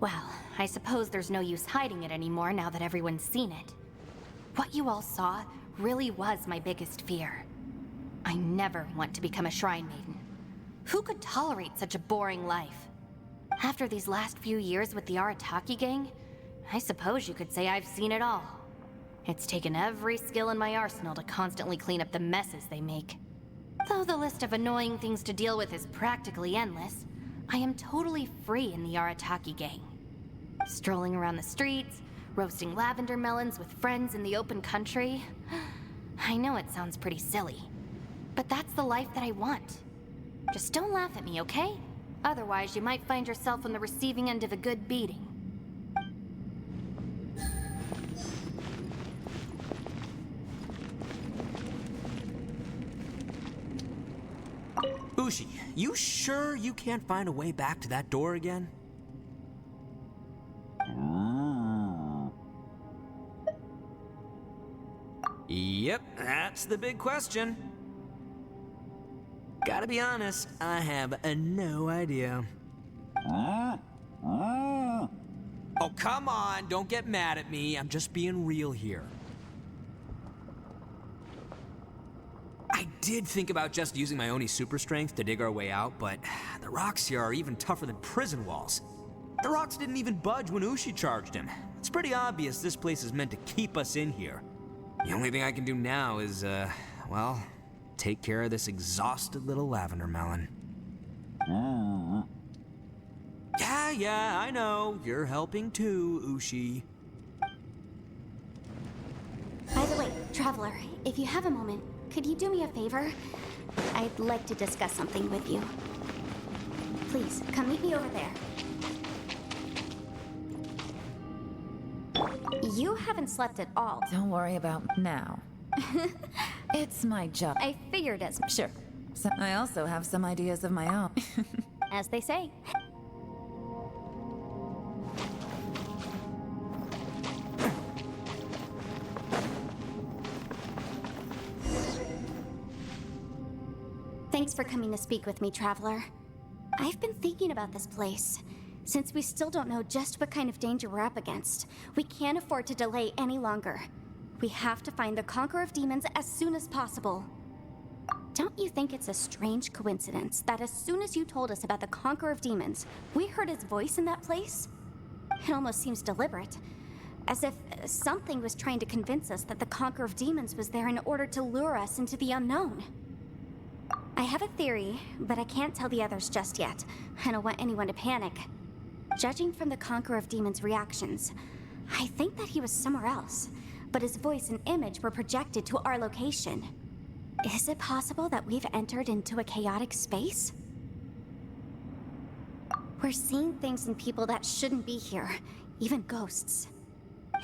Speaker 6: Well, I suppose there's no use hiding it anymore now that everyone's seen it. What you all saw really was my biggest fear. I never want to become a shrine maiden. Who could tolerate such a boring life? After these last few years with the Arataki gang, I suppose you could say I've seen it all. It's taken every skill in my arsenal to constantly clean up the messes they make. Though the list of annoying things to deal with is practically endless, I am totally free in the Arataki gang. Strolling around the streets, roasting lavender melons with friends in the open country. I know it sounds pretty silly, but that's the life that I want. Just don't laugh at me, okay? Otherwise, you might find yourself on the receiving end of a good beating.
Speaker 9: Ushi, you sure you can't find a way back to that door again? Yep, that's the big question. Gotta be honest, I have no idea. Oh, come on, don't get mad at me. I'm just being real here. I did think about just using my Oni super strength to dig our way out, but the rocks here are even tougher than prison walls. The rocks didn't even budge when Ushi charged him. It's pretty obvious this place is meant to keep us in here. The only thing I can do now is, well, take care of this exhausted little lavender melon. Yeah, I know. You're helping too, Ushi.
Speaker 3: By the way, Traveler, if you have a moment, could you do me a favor? I'd like to discuss something with you. Please, come meet me over there. You haven't slept at all.
Speaker 7: Don't worry about now. It's my job.
Speaker 3: I figured as much.
Speaker 7: Sure. So I also have some ideas of my own.
Speaker 3: As they say. Thanks for coming to speak with me, Traveler. I've been thinking about this place. Since we still don't know just what kind of danger we're up against, we can't afford to delay any longer. We have to find the Conqueror of Demons as soon as possible. Don't you think it's a strange coincidence that as soon as you told us about the Conqueror of Demons, we heard his voice in that place? It almost seems deliberate. As if something was trying to convince us that the Conqueror of Demons was there in order to lure us into the unknown. I have a theory, but I can't tell the others just yet. I don't want anyone to panic. Judging from the Conqueror of Demons' reactions, I think that he was somewhere else, but his voice and image were projected to our location. Is it possible that we've entered into a chaotic space? We're seeing things in people that shouldn't be here, even ghosts.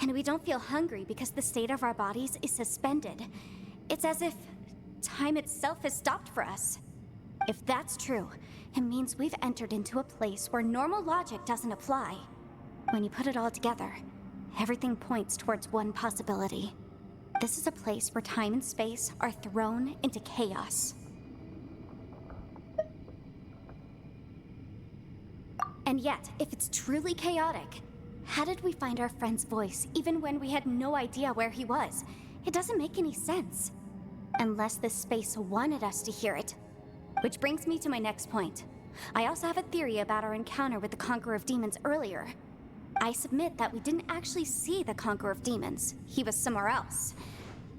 Speaker 3: And we don't feel hungry because the state of our bodies is suspended. It's as if time itself has stopped for us. If that's true, it means we've entered into a place where normal logic doesn't apply. When you put it all together, everything points towards one possibility. This is a place where time and space are thrown into chaos. And yet, if it's truly chaotic, how did we find our friend's voice even when we had no idea where he was? It doesn't make any sense. Unless this space wanted us to hear it. Which brings me to my next point. I also have a theory about our encounter with the Conqueror of Demons earlier. I submit that we didn't actually see the Conqueror of Demons. He was somewhere else.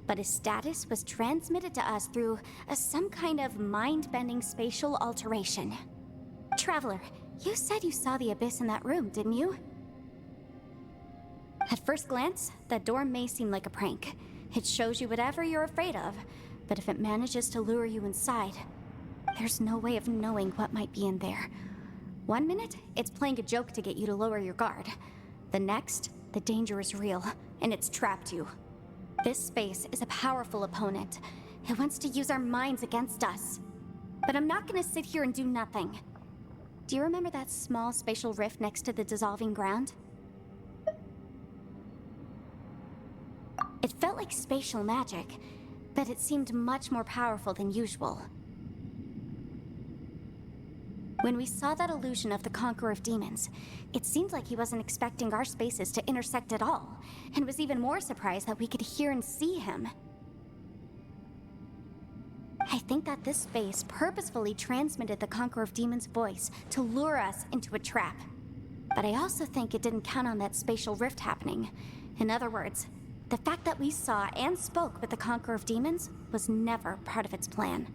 Speaker 3: But his status was transmitted to us through some kind of mind-bending spatial alteration. Traveler, you said you saw the abyss in that room, didn't you? At first glance, that door may seem like a prank. It shows you whatever you're afraid of, but if it manages to lure you inside, there's no way of knowing what might be in there. One minute, it's playing a joke to get you to lower your guard. The next, the danger is real, and it's trapped you. This space is a powerful opponent. It wants to use our minds against us. But I'm not gonna sit here and do nothing. Do you remember that small spatial rift next to the dissolving ground? It felt like spatial magic, but it seemed much more powerful than usual. When we saw that illusion of the Conqueror of Demons, it seemed like he wasn't expecting our spaces to intersect at all, and was even more surprised that we could hear and see him. I think that this space purposefully transmitted the Conqueror of Demons' voice to lure us into a trap. But I also think it didn't count on that spatial rift happening. In other words, the fact that we saw and spoke with the Conqueror of Demons was never part of its plan.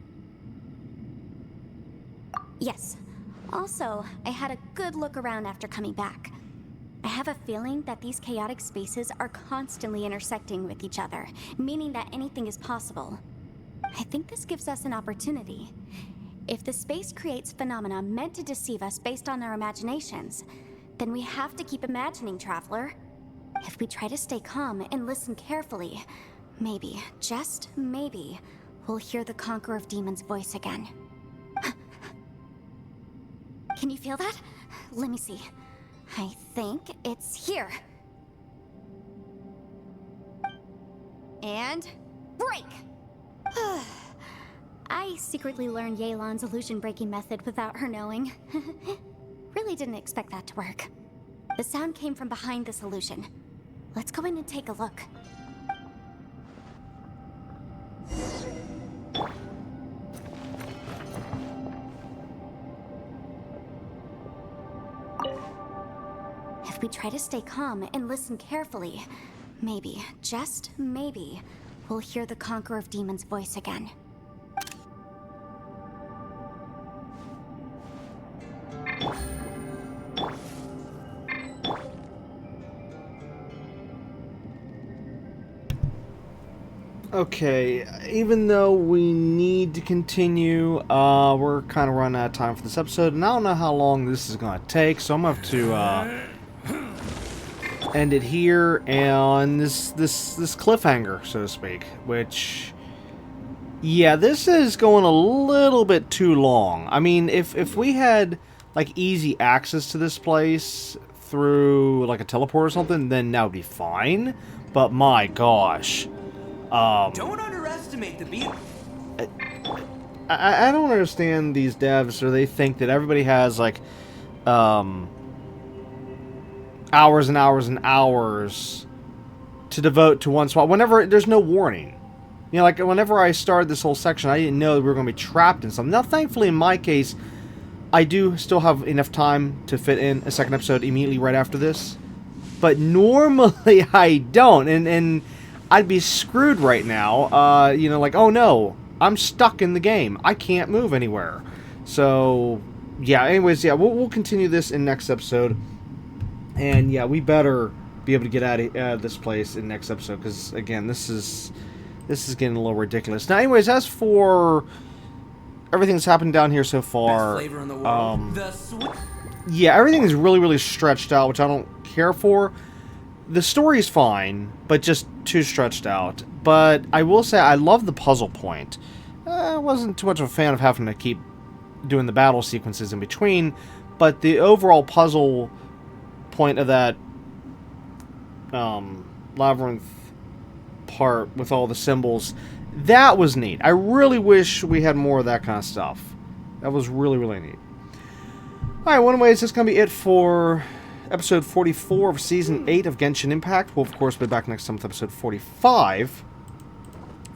Speaker 3: Yes. Also, I had a good look around after coming back. I have a feeling that these chaotic spaces are constantly intersecting with each other, meaning that anything is possible. I think this gives us an opportunity. If the space creates phenomena meant to deceive us based on our imaginations, then we have to keep imagining, Traveler. If we try to stay calm and listen carefully, maybe, just maybe, we'll hear the Conqueror of Demons' voice again. Can you feel that? Let me see. I think it's here. And break! I secretly learned Yelan's illusion-breaking method without her knowing. Really didn't expect that to work. The sound came from behind this illusion. Let's go in and take a look. If we try to stay calm and listen carefully, maybe, just maybe, we'll hear the Conqueror of Demons' voice again.
Speaker 2: Okay, even though we need to continue, we're kind of running out of time for this episode, and I don't know how long this is going to take, so I'm going to have to end it here, and this cliffhanger, so to speak, which, yeah, this is going a little bit too long. I mean, if we had, like, easy access to this place through, like, a teleport or something, then that would be fine, but my gosh.
Speaker 5: Don't underestimate the beat.
Speaker 2: I don't understand these devs, or they think that everybody has, like, hours and hours and hours to devote to one spot whenever there's no warning. You know, like, whenever I started this whole section, I didn't know that we were going to be trapped in something. Now, thankfully, in my case, I do still have enough time to fit in a second episode immediately right after this. But normally, I don't, and I'd be screwed right now. You know, like, oh no, I'm stuck in the game. I can't move anywhere. So, yeah, anyways, yeah, we'll continue this in next episode. And, yeah, we better be able to get out of this place in next episode, because, again, this is getting a little ridiculous. Now, anyways, as for everything that's happened down here so far,
Speaker 5: Best flavor in the world.
Speaker 2: yeah, everything is really, really stretched out, which I don't care for. The story's fine, but just too stretched out. But I will say I love the puzzle point. I wasn't too much of a fan of having to keep doing the battle sequences in between, but the overall puzzle point of that labyrinth part with all the symbols, that was neat. I really wish we had more of that kind of stuff. That was really, really neat. Alright, well, anyways, that's going to be it for episode 44 of Season 8 of Genshin Impact. We'll, of course, be back next time with episode 45,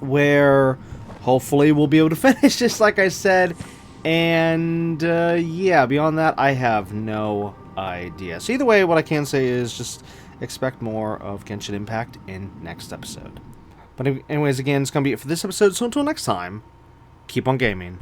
Speaker 2: where hopefully we'll be able to finish just like I said. And, yeah, beyond that, I have no idea. So either way, what I can say is just expect more of Genshin Impact in next episode. But anyways, again, it's going to be it for this episode. So until next time, keep on gaming.